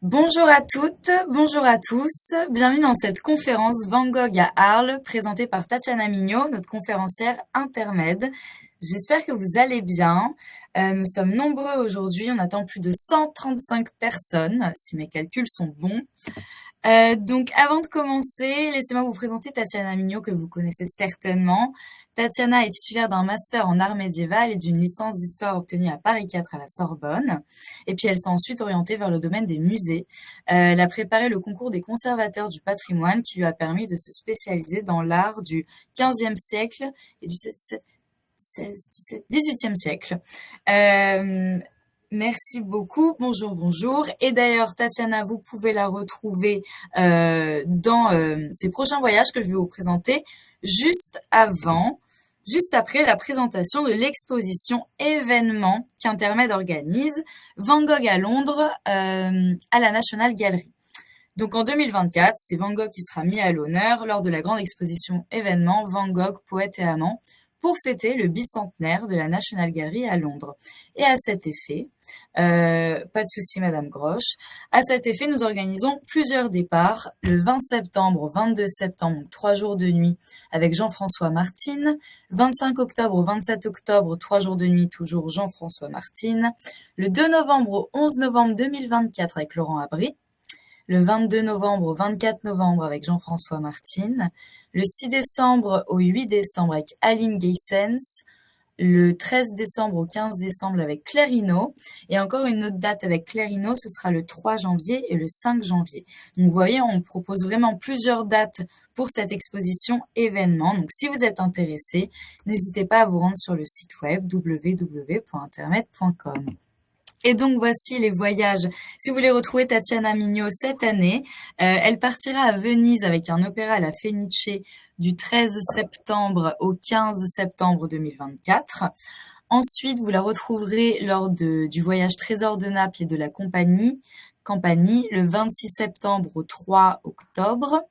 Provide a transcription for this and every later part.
Bonjour à toutes, bonjour à tous. Bienvenue dans cette conférence Van Gogh à Arles, présentée par Tatiana Mignot, notre conférencière intermède. J'espère que vous allez bien. Nous sommes nombreux aujourd'hui, on attend plus de 135 personnes, si mes calculs sont bons. Donc, avant de commencer, laissez-moi vous présenter Tatiana Mignot, que vous connaissez certainement. Tatiana est titulaire d'un master en art médiéval et d'une licence d'histoire obtenue à Paris 4 à la Sorbonne. Et puis, elle s'est ensuite orientée vers le domaine des musées. Elle a préparé le concours des conservateurs du patrimoine qui lui a permis de se spécialiser dans l'art du XVe siècle et du 18e siècle. Merci beaucoup. Bonjour, bonjour. Et d'ailleurs, Tatiana, vous pouvez la retrouver dans ses prochains voyages que je vais vous présenter juste après la présentation de l'exposition événement qu'Intermède organise, Van Gogh à Londres, à la National Gallery. Donc en 2024, c'est Van Gogh qui sera mis à l'honneur lors de la grande exposition événement Van Gogh, poète et amant, pour fêter le bicentenaire de la National Gallery à Londres. Et à cet effet, pas de souci Madame Grosch, à cet effet, nous organisons plusieurs départs, le 20 septembre au 22 septembre, 3 jours de nuit avec Jean-François Martine, 25 octobre au 27 octobre, 3 jours de nuit, toujours Jean-François Martine, le 2 novembre au 11 novembre 2024 avec Laurent Abri, le 22 novembre au 24 novembre avec Jean-François Martine, le 6 décembre au 8 décembre avec Aline Geissens, le 13 décembre au 15 décembre avec Claire Hinault, et encore une autre date avec Claire Hinault, ce sera le 3 janvier et le 5 janvier. Donc vous voyez, on propose vraiment plusieurs dates pour cette exposition événement. Donc si vous êtes intéressé, n'hésitez pas à vous rendre sur le site web www.internet.com. Et donc voici les voyages. Si vous voulez retrouver Tatiana Mignot cette année, elle partira à Venise avec un opéra à la Fenice du 13 septembre au 15 septembre 2024. Ensuite, vous la retrouverez lors du voyage Trésor de Naples et de la Campanie, le 26 septembre au 3 octobre.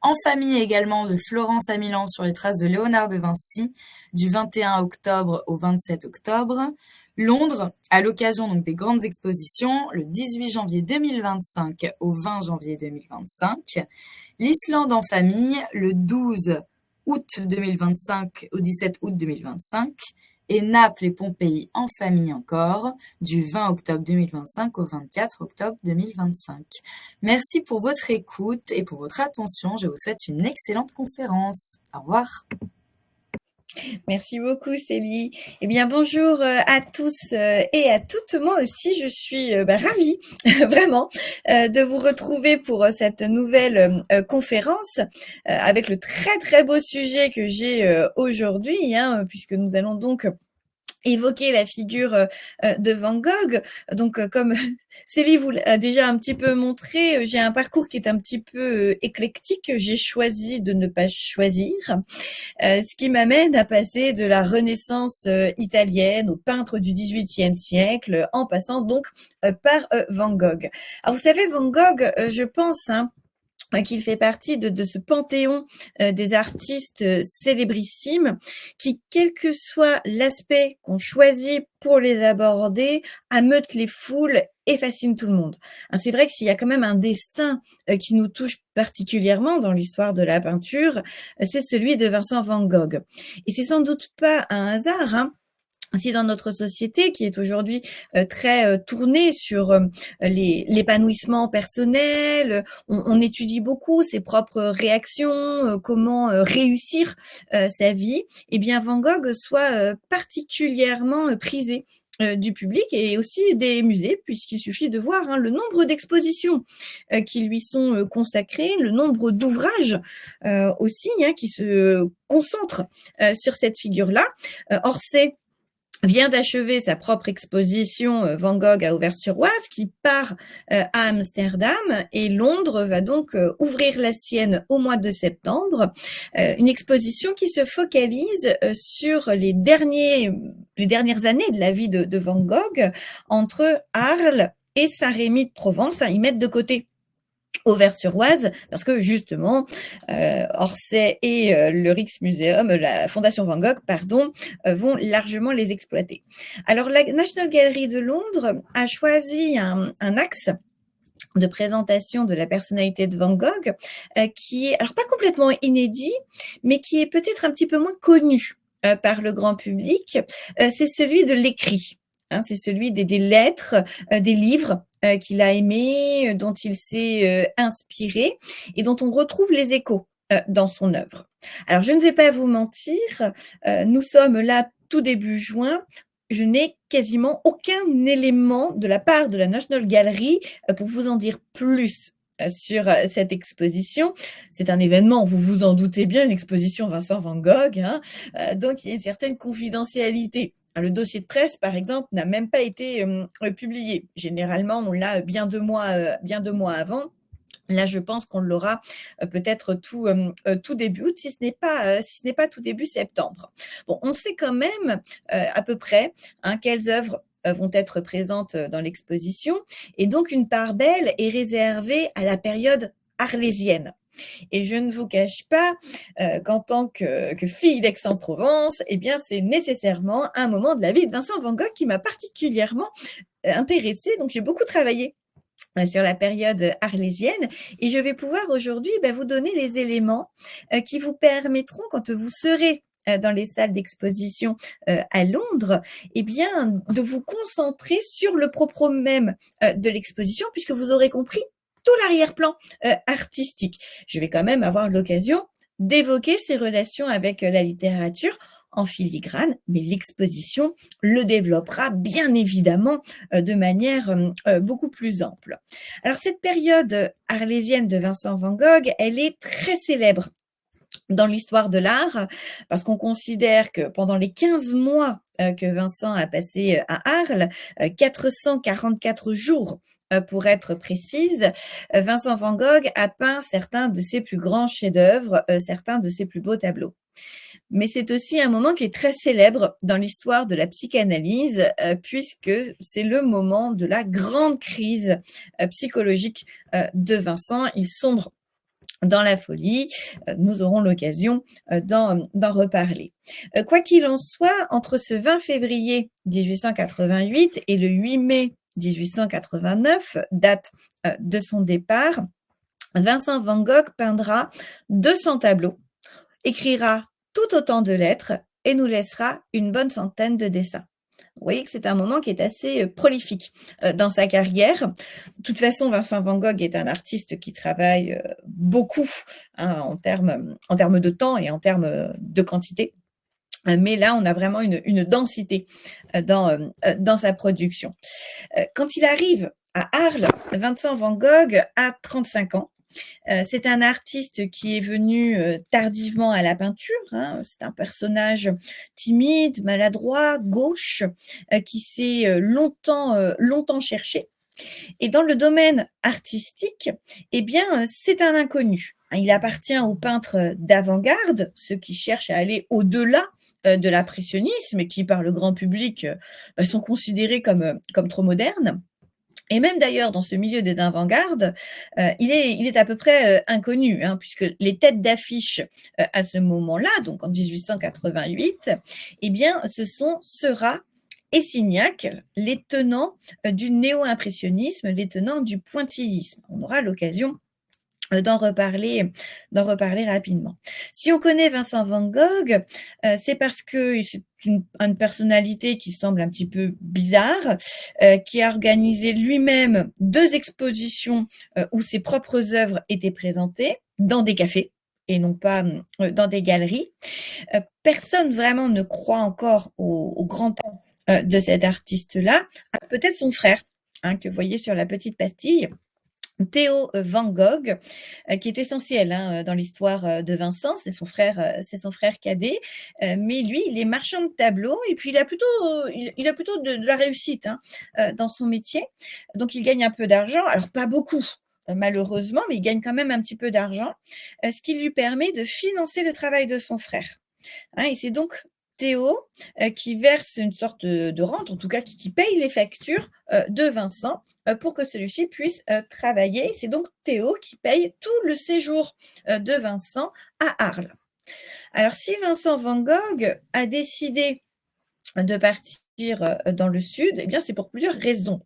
En famille également de Florence à Milan sur les traces de Léonard de Vinci du 21 octobre au 27 octobre. Londres, à l'occasion donc des grandes expositions, le 18 janvier 2025 au 20 janvier 2025. L'Islande en famille, le 12 août 2025 au 17 août 2025. Et Naples et Pompéi en famille encore, du 20 octobre 2025 au 24 octobre 2025. Merci pour votre écoute et pour votre attention. Je vous souhaite une excellente conférence. Au revoir. Merci beaucoup Célie. Eh bien bonjour à tous et à toutes. Moi aussi je suis ravie vraiment de vous retrouver pour cette nouvelle conférence avec le très très beau sujet que j'ai aujourd'hui, puisque nous allons donc évoquer la figure de Van Gogh. Donc, comme Célie vous l'a déjà un petit peu montré, j'ai un parcours qui est un petit peu éclectique. J'ai choisi de ne pas choisir, ce qui m'amène à passer de la Renaissance italienne aux peintres du XVIIIe siècle, en passant donc par Van Gogh. Alors, vous savez, Van Gogh, je pense, qu'il fait partie de ce panthéon des artistes célébrissimes qui, quel que soit l'aspect qu'on choisit pour les aborder, ameutent les foules et fascinent tout le monde. C'est vrai que s'il y a quand même un destin qui nous touche particulièrement dans l'histoire de la peinture, c'est celui de Vincent van Gogh. Et c'est sans doute pas un hasard, si dans notre société qui est aujourd'hui très tournée sur l'épanouissement personnel, on étudie beaucoup ses propres réactions, comment réussir sa vie, et bien Van Gogh soit particulièrement prisé du public et aussi des musées, puisqu'il suffit de voir le nombre d'expositions qui lui sont consacrées, le nombre d'ouvrages aussi qui se concentrent sur cette figure-là. Orsay vient d'achever sa propre exposition Van Gogh à Auvers-sur-Oise qui part à Amsterdam, et Londres va donc ouvrir la sienne au mois de septembre. Une exposition qui se focalise sur les dernières années de la vie de Van Gogh entre Arles et Saint-Rémy de Provence. Ils mettent de côté Auvers-sur-Oise, parce que justement, Orsay et le Rijksmuseum, la Fondation Van Gogh, vont largement les exploiter. Alors, la National Gallery de Londres a choisi un axe de présentation de la personnalité de Van Gogh, qui est alors pas complètement inédit, mais qui est peut-être un petit peu moins connu par le grand public. C'est celui de l'écrit. Hein, c'est celui des lettres, des livres qu'il a aimés, dont il s'est inspiré et dont on retrouve les échos dans son œuvre. Alors, je ne vais pas vous mentir, nous sommes là tout début juin. Je n'ai quasiment aucun élément de la part de la National Gallery pour vous en dire plus sur cette exposition. C'est un événement, vous vous en doutez bien, une exposition Vincent Van Gogh, hein, donc il y a une certaine confidentialité. Le dossier de presse, par exemple, n'a même pas été publié. Généralement, on l'a bien 2 mois avant. Là, je pense qu'on l'aura peut-être tout début août, si ce n'est pas tout début septembre. Bon, on sait quand même à peu près quelles œuvres vont être présentes dans l'exposition, et donc une part belle est réservée à la période arlésienne. Et je ne vous cache pas qu'en tant que fille d'Aix-en-Provence, eh bien, c'est nécessairement un moment de la vie de Vincent Van Gogh qui m'a particulièrement intéressée. Donc, j'ai beaucoup travaillé sur la période arlésienne, et je vais pouvoir aujourd'hui vous donner les éléments qui vous permettront, quand vous serez dans les salles d'exposition à Londres, eh bien, de vous concentrer sur le propos même de l'exposition, puisque vous aurez compris tout l'arrière-plan artistique. Je vais quand même avoir l'occasion d'évoquer ses relations avec la littérature en filigrane, mais l'exposition le développera bien évidemment de manière beaucoup plus ample. Alors, cette période arlésienne de Vincent Van Gogh, elle est très célèbre dans l'histoire de l'art, parce qu'on considère que pendant les 15 mois que Vincent a passé à Arles, 444 jours pour être précise, Vincent Van Gogh a peint certains de ses plus grands chefs-d'œuvre, certains de ses plus beaux tableaux. Mais c'est aussi un moment qui est très célèbre dans l'histoire de la psychanalyse, puisque c'est le moment de la grande crise psychologique de Vincent. Il sombre dans la folie. Nous aurons l'occasion d'en reparler. Quoi qu'il en soit, entre ce 20 février 1888 et le 8 mai 1889, date de son départ, Vincent Van Gogh peindra 200 tableaux, écrira tout autant de lettres et nous laissera une bonne centaine de dessins. Vous voyez que c'est un moment qui est assez prolifique dans sa carrière. De toute façon, Vincent Van Gogh est un artiste qui travaille beaucoup en termes de temps et en termes de quantité. Mais là, on a vraiment une densité dans sa production. Quand il arrive à Arles, Vincent Van Gogh a 35 ans. C'est un artiste qui est venu tardivement à la peinture. C'est un personnage timide, maladroit, gauche, qui s'est longtemps cherché. Et dans le domaine artistique, eh bien, c'est un inconnu. Il appartient aux peintres d'avant-garde, ceux qui cherchent à aller au-delà de l'impressionnisme et qui, par le grand public, sont considérés comme trop modernes. Et même d'ailleurs, dans ce milieu des avant-gardes, il est à peu près inconnu, puisque les têtes d'affiche à ce moment-là, donc en 1888, eh bien, ce sont Seurat et Signac, les tenants du néo-impressionnisme, les tenants du pointillisme. On aura l'occasion d'en reparler rapidement. Si on connaît Vincent Van Gogh, c'est parce que c'est une personnalité qui semble un petit peu bizarre, qui a organisé lui-même 2 expositions où ses propres œuvres étaient présentées dans des cafés et non pas dans des galeries. Personne vraiment ne croit encore au grand talent de cet artiste-là. Peut-être son frère, que vous voyez sur la petite pastille, Theo Van Gogh, qui est essentiel dans l'histoire de Vincent, c'est son frère cadet, mais lui, il est marchand de tableaux et puis il a plutôt de la réussite dans son métier. Donc il gagne un peu d'argent, alors pas beaucoup malheureusement, mais il gagne quand même un petit peu d'argent, ce qui lui permet de financer le travail de son frère. Et c'est donc Théo qui verse une sorte de rente, en tout cas qui paye les factures de Vincent pour que celui-ci puisse travailler. C'est donc Théo qui paye tout le séjour de Vincent à Arles. Alors, si Vincent Van Gogh a décidé de partir dans le sud, eh bien, c'est pour plusieurs raisons.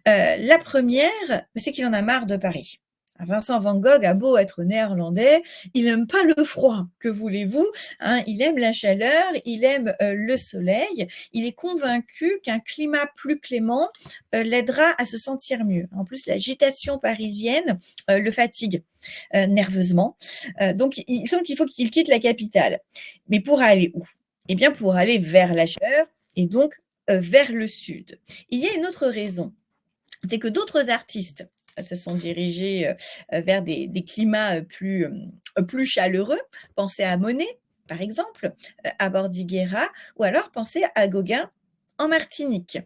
La première, c'est qu'il en a marre de Paris. Vincent van Gogh a beau être néerlandais, il n'aime pas le froid, que voulez-vous, hein, il aime la chaleur, il aime le soleil, il est convaincu qu'un climat plus clément l'aidera à se sentir mieux. En plus, l'agitation parisienne le fatigue nerveusement, donc il semble qu'il faut qu'il quitte la capitale. Mais pour aller où? Eh bien pour aller vers la chaleur et donc vers le sud. Il y a une autre raison, c'est que d'autres artistes se sont dirigés vers des climats plus chaleureux. Pensez à Monet, par exemple, à Bordighera, ou alors pensez à Gauguin en Martinique.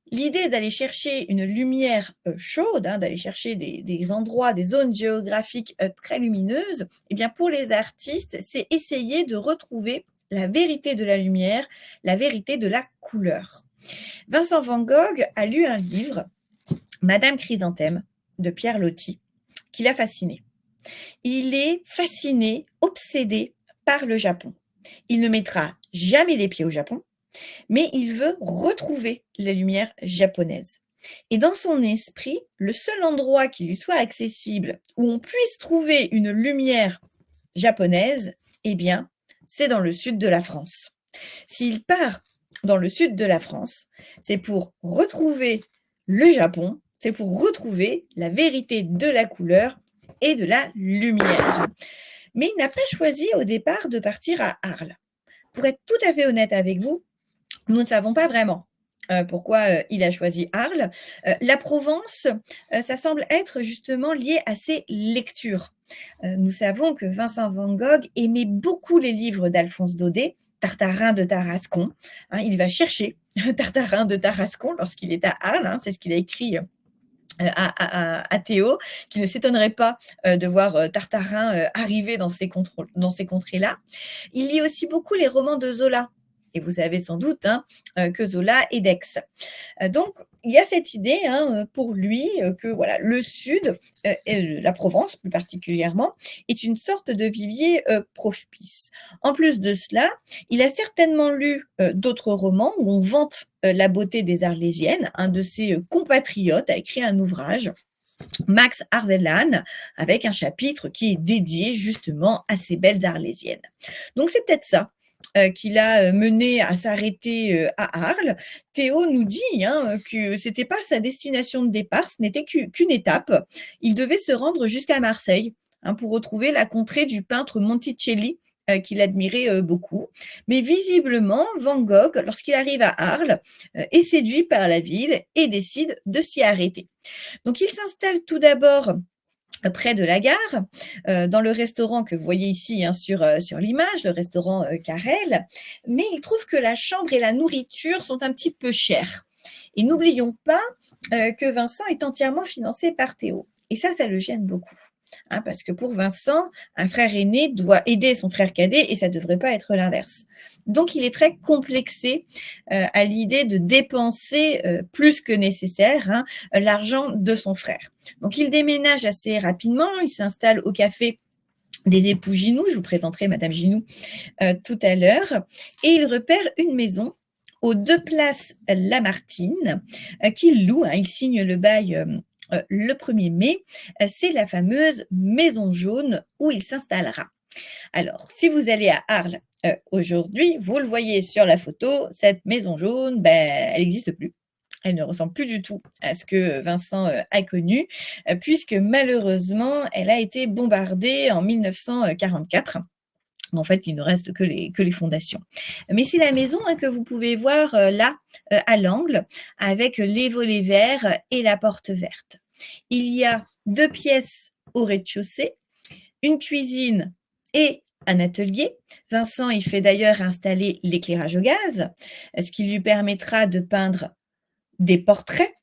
L'idée d'aller chercher une lumière chaude, hein, d'aller chercher des endroits, des zones géographiques très lumineuses, eh bien pour les artistes, c'est essayer de retrouver la vérité de la lumière, la vérité de la couleur. Vincent van Gogh a lu un livre, Madame Chrysanthème, de Pierre Loti, qui l'a fasciné. Il est fasciné, obsédé par le Japon. Il ne mettra jamais les pieds au Japon, mais il veut retrouver la lumière japonaise. Et dans son esprit, le seul endroit qui lui soit accessible, où on puisse trouver une lumière japonaise, eh bien, c'est dans le sud de la France. S'il part dans le sud de la France, c'est pour retrouver le Japon, c'est pour retrouver la vérité de la couleur et de la lumière. Mais il n'a pas choisi au départ de partir à Arles. Pour être tout à fait honnête avec vous, nous ne savons pas vraiment pourquoi il a choisi Arles. La Provence, ça semble être justement lié à ses lectures. Nous savons que Vincent van Gogh aimait beaucoup les livres d'Alphonse Daudet, Tartarin de Tarascon. Hein, il va chercher Tartarin de Tarascon lorsqu'il est à Arles. Hein, c'est ce qu'il a écrit à Théo, qui ne s'étonnerait pas de voir Tartarin arriver dans ces contrées-là. Il lit aussi beaucoup les romans de Zola. Et vous savez sans doute que Zola est d'Aix. Donc, il y a cette idée pour lui que voilà, le Sud, et la Provence plus particulièrement, est une sorte de vivier propice. En plus de cela, il a certainement lu d'autres romans où on vante la beauté des Arlésiennes. Un de ses compatriotes a écrit un ouvrage, Max Arvellan, avec un chapitre qui est dédié justement à ces belles Arlésiennes. Donc, c'est peut-être ça qui l'a mené à s'arrêter à Arles. Théo nous dit que ce n'était pas sa destination de départ, ce n'était qu'une étape. Il devait se rendre jusqu'à Marseille pour retrouver la contrée du peintre Monticelli, qu'il admirait beaucoup. Mais visiblement, Van Gogh, lorsqu'il arrive à Arles, est séduit par la ville et décide de s'y arrêter. Donc il s'installe tout d'abord près de la gare, dans le restaurant que vous voyez ici sur l'image, le restaurant Carrel, mais il trouve que la chambre et la nourriture sont un petit peu chères. Et n'oublions pas que Vincent est entièrement financé par Théo. Et ça le gêne beaucoup. Parce que pour Vincent, un frère aîné doit aider son frère cadet et ça ne devrait pas être l'inverse. Donc, il est très complexé à l'idée de dépenser plus que nécessaire l'argent de son frère. Donc, il déménage assez rapidement, il s'installe au café des époux Ginoux, je vous présenterai Madame Ginoux tout à l'heure, et il repère une maison aux 2 places Lamartine qu'il loue, il signe le bail le 1er mai, c'est la fameuse Maison Jaune où il s'installera. Alors, si vous allez à Arles aujourd'hui, vous le voyez sur la photo, cette Maison Jaune, elle n'existe plus. Elle ne ressemble plus du tout à ce que Vincent a connu, puisque malheureusement, elle a été bombardée en 1944. En fait, il ne reste que les fondations. Mais c'est la maison que vous pouvez voir là, à l'angle, avec les volets verts et la porte verte. Il y a 2 pièces au rez-de-chaussée, une cuisine et un atelier. Vincent, il fait d'ailleurs installer l'éclairage au gaz, ce qui lui permettra de peindre des portraits,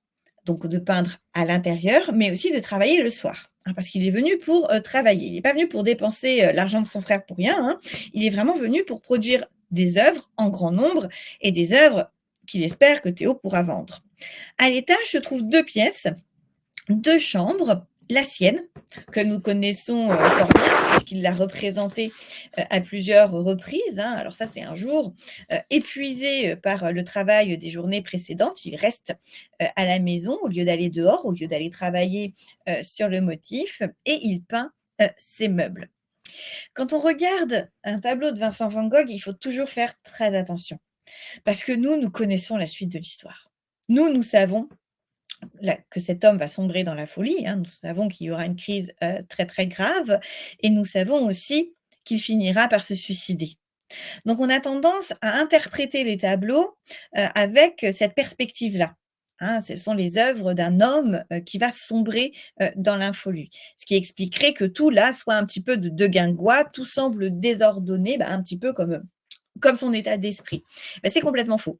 donc de peindre à l'intérieur, mais aussi de travailler le soir. Parce qu'il est venu pour travailler. Il n'est pas venu pour dépenser l'argent de son frère pour rien. Il est vraiment venu pour produire des œuvres en grand nombre et des œuvres qu'il espère que Théo pourra vendre. À l'étage se trouvent 2 pièces, 2 chambres la sienne, que nous connaissons fort bien, puisqu'il l'a représentée à plusieurs reprises. Alors ça, c'est un jour épuisé par le travail des journées précédentes. Il reste à la maison au lieu d'aller dehors, au lieu d'aller travailler sur le motif, et il peint ses meubles. Quand on regarde un tableau de Vincent van Gogh, il faut toujours faire très attention, parce que nous connaissons la suite de l'histoire. Nous savons que cet homme va sombrer dans la folie. Nous savons qu'il y aura une crise très très grave et nous savons aussi qu'il finira par se suicider. Donc on a tendance à interpréter les tableaux avec cette perspective-là. Ce sont les œuvres d'un homme qui va sombrer dans l'infolie. Ce qui expliquerait que tout là soit un petit peu de guingois, tout semble désordonné, un petit peu comme son état d'esprit. C'est complètement faux.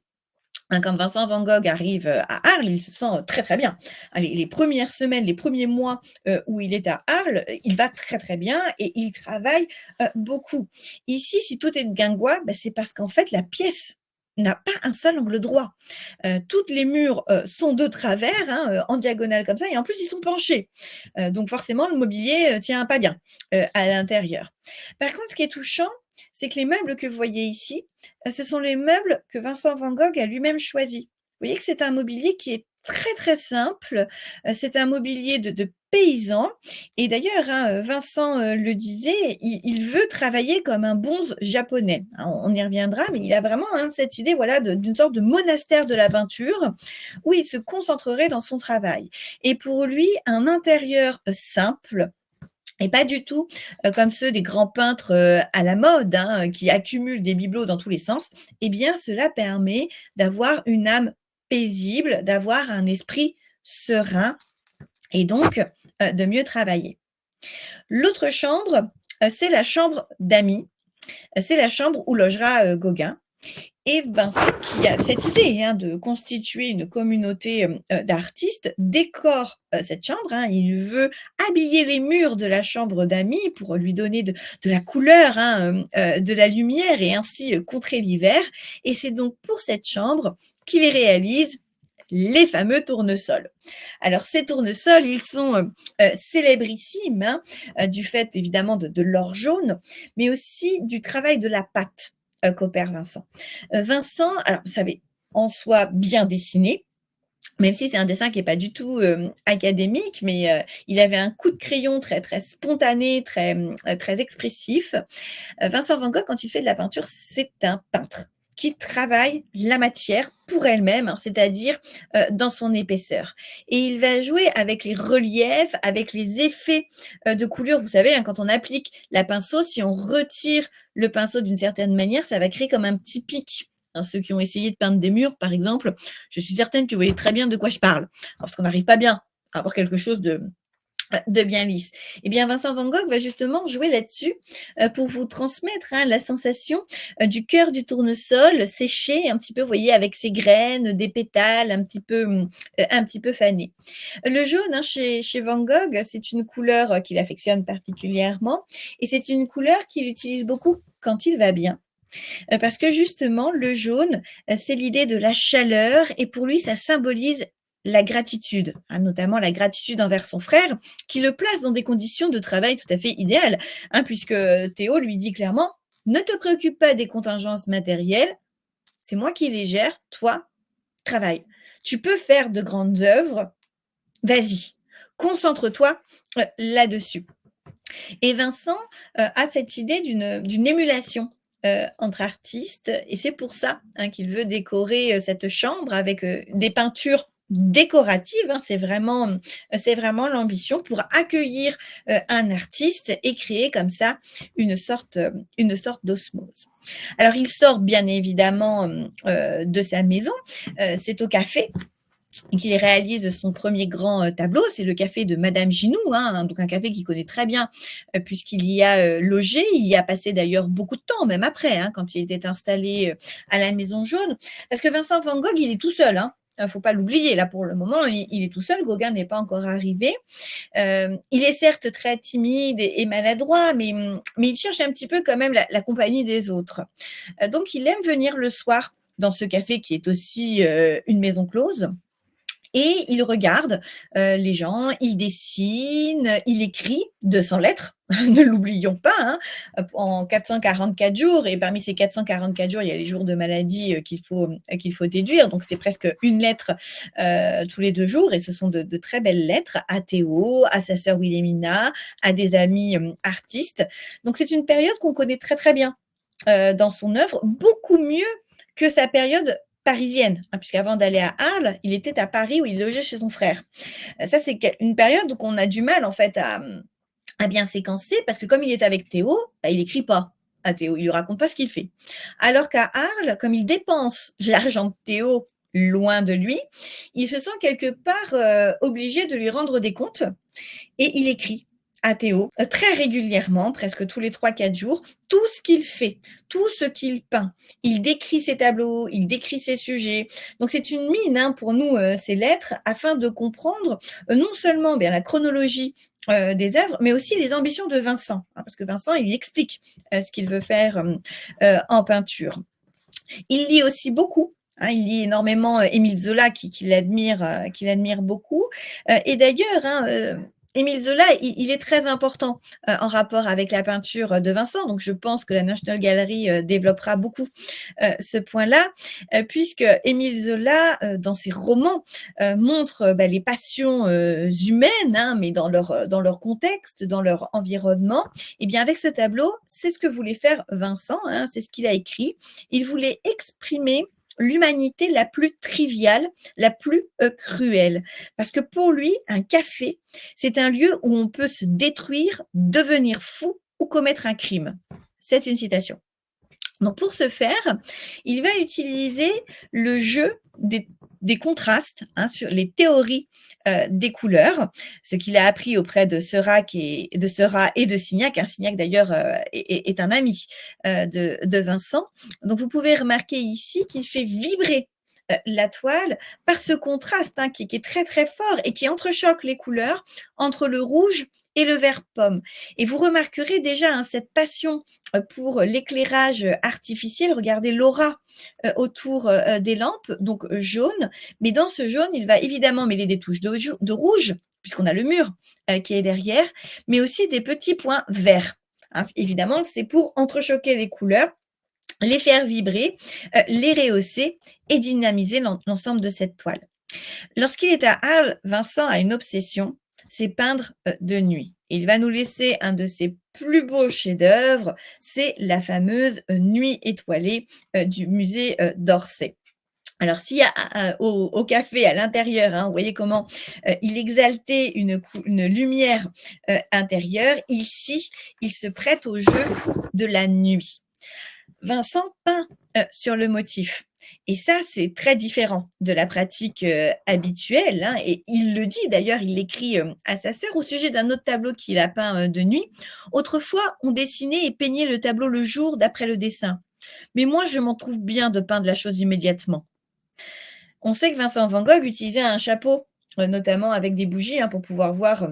Quand Vincent van Gogh arrive à Arles, il se sent très très bien. Les premières semaines, les premiers mois où il est à Arles, il va très très bien et il travaille beaucoup. Ici, si tout est de guingois, c'est parce qu'en fait la pièce n'a pas un seul angle droit. Toutes les murs sont de travers, en diagonale comme ça, et en plus ils sont penchés. Donc forcément, le mobilier tient pas bien à l'intérieur. Par contre, ce qui est touchant, c'est que les meubles que vous voyez ici, ce sont les meubles que Vincent van Gogh a lui-même choisis. Vous voyez que c'est un mobilier qui est très très simple, c'est un mobilier de paysan. Et d'ailleurs, Vincent le disait, il veut travailler comme un bonze japonais. On y reviendra, mais il a vraiment cette idée d'une sorte de monastère de la peinture où il se concentrerait dans son travail. Et pour lui, un intérieur simple, et pas du tout comme ceux des grands peintres à la mode, qui accumulent des bibelots dans tous les sens. Eh bien, cela permet d'avoir une âme paisible, d'avoir un esprit serein et donc de mieux travailler. L'autre chambre, c'est la chambre d'amis. C'est la chambre où logera Gauguin. Et Vincent, qui a cette idée de constituer une communauté d'artistes, décore cette chambre. Il veut habiller les murs de la chambre d'amis pour lui donner de la couleur, de la lumière et ainsi contrer l'hiver. Et c'est donc pour cette chambre qu'il réalise les fameux tournesols. Alors ces tournesols, ils sont célébrissimes du fait évidemment de l'or jaune, mais aussi du travail de la pâte qu'opère Vincent. Vincent, alors vous savez, en soi bien dessiné, même si c'est un dessin qui n'est pas du tout académique, mais il avait un coup de crayon très très spontané, très expressif. Vincent van Gogh, quand il fait de la peinture, c'est un peintre qui travaille la matière pour elle-même, c'est-à-dire dans son épaisseur. Et il va jouer avec les reliefs, avec les effets de coulure. Vous savez, quand on applique la pinceau, si on retire le pinceau d'une certaine manière, ça va créer comme un petit pic. Ceux qui ont essayé de peindre des murs, par exemple, je suis certaine que vous voyez très bien de quoi je parle, parce qu'on n'arrive pas bien à avoir quelque chose de bien lisse. Eh bien, Vincent van Gogh va justement jouer là-dessus pour vous transmettre la sensation du cœur du tournesol séché, un petit peu, vous voyez, avec ses graines, des pétales un petit peu fanés. Le jaune, chez Van Gogh, c'est une couleur qu'il affectionne particulièrement et c'est une couleur qu'il utilise beaucoup quand il va bien. Parce que justement, le jaune, c'est l'idée de la chaleur et pour lui, ça symbolise la gratitude, notamment la gratitude envers son frère, qui le place dans des conditions de travail tout à fait idéales, puisque Théo lui dit clairement « Ne te préoccupe pas des contingences matérielles, c'est moi qui les gère, toi, travaille. Tu peux faire de grandes œuvres, vas-y, concentre-toi là-dessus. » Et Vincent a cette idée d'une émulation entre artistes, et c'est pour ça qu'il veut décorer cette chambre avec des peintures décoratives. C'est vraiment l'ambition pour accueillir un artiste et créer comme ça une sorte d'osmose. Alors il sort bien évidemment de sa maison, c'est au café qu'il réalise son premier grand tableau, c'est le café de Madame Ginou, donc un café qu'il connaît très bien puisqu'il y a logé, il y a passé d'ailleurs beaucoup de temps, même après, quand il était installé à la Maison Jaune, parce que Vincent van Gogh, il est tout seul, il ne faut pas l'oublier, là pour le moment, il est tout seul, Gauguin n'est pas encore arrivé. Il est certes très timide et maladroit, mais il cherche un petit peu quand même la compagnie des autres. Donc il aime venir le soir dans ce café qui est aussi une maison close. Et il regarde les gens, il dessine, il écrit 200 lettres, ne l'oublions pas, hein, en 444 jours. Et parmi ces 444 jours, il y a les jours de maladie qu'il faut déduire. Donc, c'est presque une lettre tous les 2 jours. Et ce sont de très belles lettres à Théo, à sa sœur Wilhelmina, à des amis artistes. Donc, c'est une période qu'on connaît très, très bien dans son œuvre, beaucoup mieux que sa période parisienne, hein, puisqu'avant d'aller à Arles, il était à Paris où il logeait chez son frère. Ça, c'est une période qu'on a du mal en fait à bien séquencer, parce que comme il est avec Théo, bah, il n'écrit pas à Théo, il lui raconte pas ce qu'il fait. Alors qu'à Arles, comme il dépense l'argent de Théo loin de lui, il se sent quelque part obligé de lui rendre des comptes, et il écrit à Théo très régulièrement, presque tous les 3-4 jours, tout ce qu'il fait, tout ce qu'il peint. Il décrit ses tableaux, il décrit ses sujets. Donc c'est une mine hein, pour nous, ces lettres, afin de comprendre non seulement bien la chronologie des œuvres, mais aussi les ambitions de Vincent, hein, parce que Vincent, il explique ce qu'il veut faire en peinture. Il lit aussi beaucoup. Hein, il lit énormément Émile Zola, qu'il admire beaucoup. Et d'ailleurs, hein, Émile Zola, il est très important en rapport avec la peinture de Vincent. Donc, je pense que la National Gallery développera beaucoup ce point-là, puisque Émile Zola, dans ses romans, montre les passions humaines, hein, mais dans leur contexte, dans leur environnement. Et bien, avec ce tableau, c'est ce que voulait faire Vincent, hein, c'est ce qu'il a écrit. Il voulait exprimer l'humanité la plus triviale, la plus cruelle. Parce que pour lui, un café, c'est un lieu où on peut se détruire, devenir fou ou commettre un crime. C'est une citation. Donc pour ce faire, il va utiliser le jeu des contrastes hein, sur les théories des couleurs, ce qu'il a appris auprès de Seurat et de Signac. Signac d'ailleurs est un ami de Vincent. Donc vous pouvez remarquer ici qu'il fait vibrer la toile par ce contraste hein, qui est très très fort et qui entrechoque les couleurs entre le rouge et le vert pomme. Et vous remarquerez déjà hein, cette passion pour l'éclairage artificiel. Regardez l'aura autour des lampes, donc jaune. Mais dans ce jaune, il va évidemment mêler des touches de rouge, puisqu'on a le mur qui est derrière, mais aussi des petits points verts. Hein, évidemment, c'est pour entrechoquer les couleurs, les faire vibrer, les rehausser et dynamiser l'ensemble de cette toile. Lorsqu'il est à Arles, Vincent a une obsession, c'est peindre de nuit. Il va nous laisser un de ses plus beaux chefs-d'œuvre, c'est la fameuse Nuit étoilée du musée d'Orsay. Alors, s'il y a au café à l'intérieur, hein, vous voyez comment il exaltait une lumière intérieure, ici, il se prête au jeu de la nuit. Vincent peint sur le motif. Et ça, c'est très différent de la pratique habituelle. Hein, et il le dit, d'ailleurs, il l'écrit à sa sœur au sujet d'un autre tableau qu'il a peint de nuit. Autrefois, on dessinait et peignait le tableau le jour d'après le dessin. Mais moi, je m'en trouve bien de peindre la chose immédiatement. On sait que Vincent van Gogh utilisait un chapeau, notamment avec des bougies, hein, pour pouvoir voir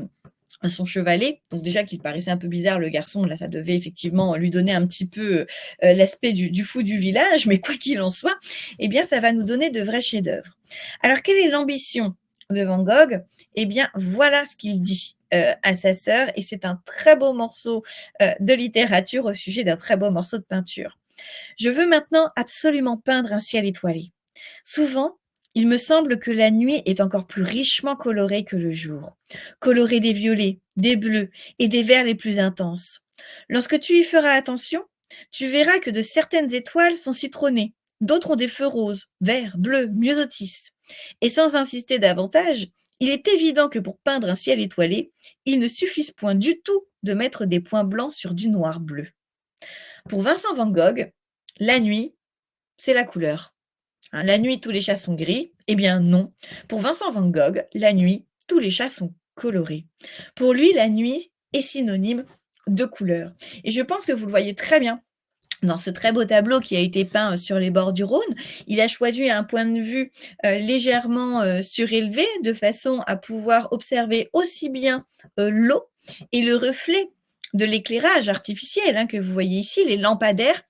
son chevalet. Donc déjà qu'il paraissait un peu bizarre, le garçon, là, ça devait effectivement lui donner un petit peu l'aspect du fou du village, mais quoi qu'il en soit, eh bien, ça va nous donner de vrais chefs-d'œuvre. Alors, quelle est l'ambition de Van Gogh? Eh bien, voilà ce qu'il dit à sa sœur, et c'est un très beau morceau de littérature au sujet d'un très beau morceau de peinture. Je veux maintenant absolument peindre un ciel étoilé. Souvent, il me semble que la nuit est encore plus richement colorée que le jour, colorée des violets, des bleus et des verts les plus intenses. Lorsque tu y feras attention, tu verras que de certaines étoiles sont citronnées, d'autres ont des feux roses, verts, bleus, myosotis. Et sans insister davantage, il est évident que pour peindre un ciel étoilé, il ne suffise point du tout de mettre des points blancs sur du noir bleu. Pour Vincent van Gogh, la nuit, c'est la couleur. Hein, la nuit, tous les chats sont gris. Eh bien non. Pour Vincent van Gogh, la nuit, tous les chats sont colorés. Pour lui, la nuit est synonyme de couleur. Et je pense que vous le voyez très bien dans ce très beau tableau qui a été peint sur les bords du Rhône. Il a choisi un point de vue légèrement surélevé de façon à pouvoir observer aussi bien l'eau et le reflet de l'éclairage artificiel hein, que vous voyez ici, les lampadaires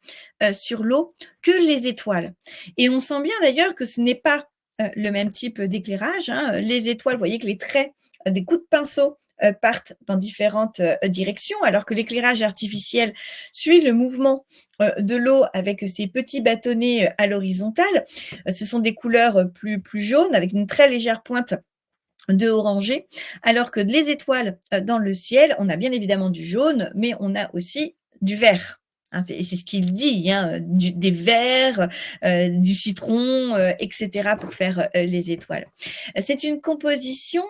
sur l'eau, que les étoiles. Et on sent bien d'ailleurs que ce n'est pas le même type d'éclairage, hein. Les étoiles, vous voyez que les traits des coups de pinceau partent dans différentes directions, alors que l'éclairage artificiel suit le mouvement de l'eau avec ces petits bâtonnets à l'horizontale. Ce sont des couleurs plus jaunes avec une très légère pointe de orangé, alors que les étoiles dans le ciel, on a bien évidemment du jaune, mais on a aussi du vert. Hein, c'est ce qu'il dit, hein, des verts, du citron, etc. pour faire les étoiles. C'est une composition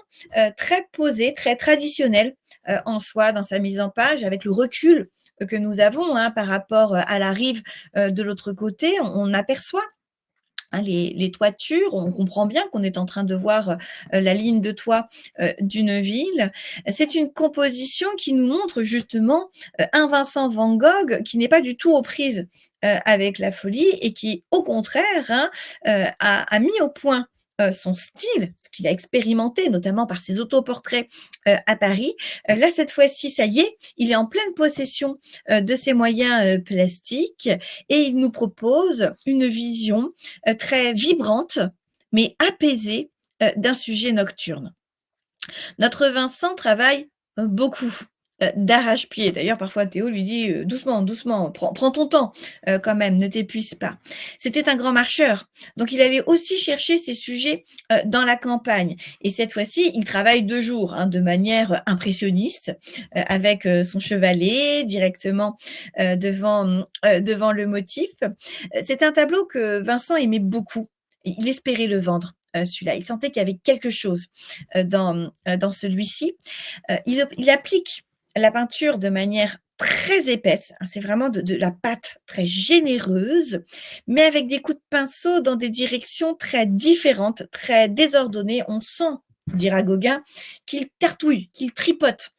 très posée, très traditionnelle en soi dans sa mise en page, avec le recul que nous avons hein, par rapport à la rive de l'autre côté. On aperçoit les toitures, on comprend bien qu'on est en train de voir la ligne de toit d'une ville. C'est une composition qui nous montre justement un Vincent Van Gogh qui n'est pas du tout aux prises avec la folie et qui, au contraire, hein, a mis au point son style, ce qu'il a expérimenté, notamment par ses autoportraits à Paris. Là, cette fois-ci, ça y est, il est en pleine possession de ses moyens plastiques et il nous propose une vision très vibrante, mais apaisée d'un sujet nocturne. Notre Vincent travaille beaucoup d'arrache-pied. D'ailleurs, parfois Théo lui dit doucement, doucement, prends ton temps quand même, ne t'épuise pas. C'était un grand marcheur, donc il allait aussi chercher ses sujets dans la campagne. Et cette fois-ci, il travaille 2 jours hein, de manière impressionniste avec son chevalet directement devant le motif. C'est un tableau que Vincent aimait beaucoup. Il espérait le vendre. Celui-là, il sentait qu'il y avait quelque chose dans celui-ci. Il applique la peinture de manière très épaisse, hein, c'est vraiment de la pâte très généreuse, mais avec des coups de pinceau dans des directions très différentes, très désordonnées. On sent, dira Gauguin, qu'il tartouille, qu'il tripote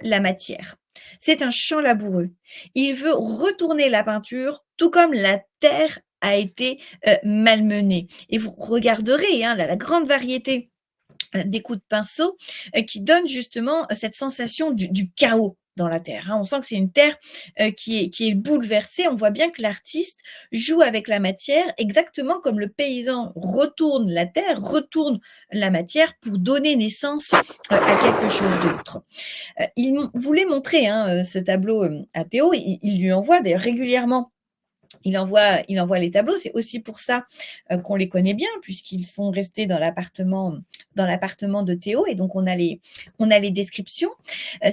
la matière. C'est un champ laboureux. Il veut retourner la peinture, tout comme la terre a été malmenée. Et vous regarderez hein, la grande variété des coups de pinceau qui donnent justement cette sensation du chaos dans la terre. Hein. On sent que c'est une terre qui est bouleversée. On voit bien que l'artiste joue avec la matière exactement comme le paysan retourne la terre, retourne la matière pour donner naissance à quelque chose d'autre. Il voulait montrer hein, ce tableau à Théo. Il lui envoie d'ailleurs régulièrement. Il envoie les tableaux. C'est aussi pour ça qu'on les connaît bien, puisqu'ils sont restés dans l'appartement de Théo. Et donc, on a les descriptions.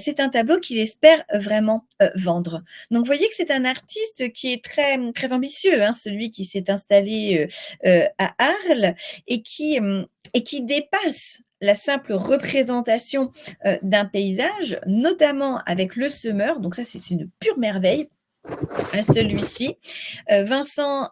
C'est un tableau qu'il espère vraiment vendre. Donc, vous voyez que c'est un artiste qui est très, très ambitieux, hein, celui qui s'est installé à Arles et qui dépasse la simple représentation d'un paysage, notamment avec le semeur. Donc ça, c'est une pure merveille. Celui-ci. Vincent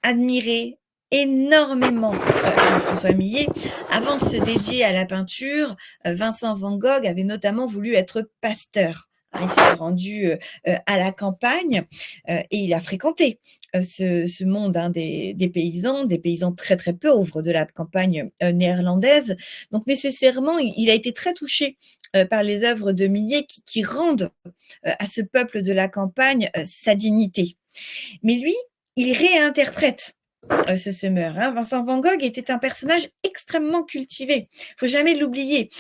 admirait énormément Jean-François Millet. Avant de se dédier à la peinture, Vincent Van Gogh avait notamment voulu être pasteur. Il s'est rendu à la campagne et il a fréquenté ce monde hein, des paysans très très pauvres de la campagne néerlandaise. Donc nécessairement, il a été très touché par les œuvres de Millet qui rendent à ce peuple de la campagne sa dignité. Mais lui, il réinterprète ce semeur. Hein. Vincent Van Gogh était un personnage extrêmement cultivé. Il ne faut jamais l'oublier.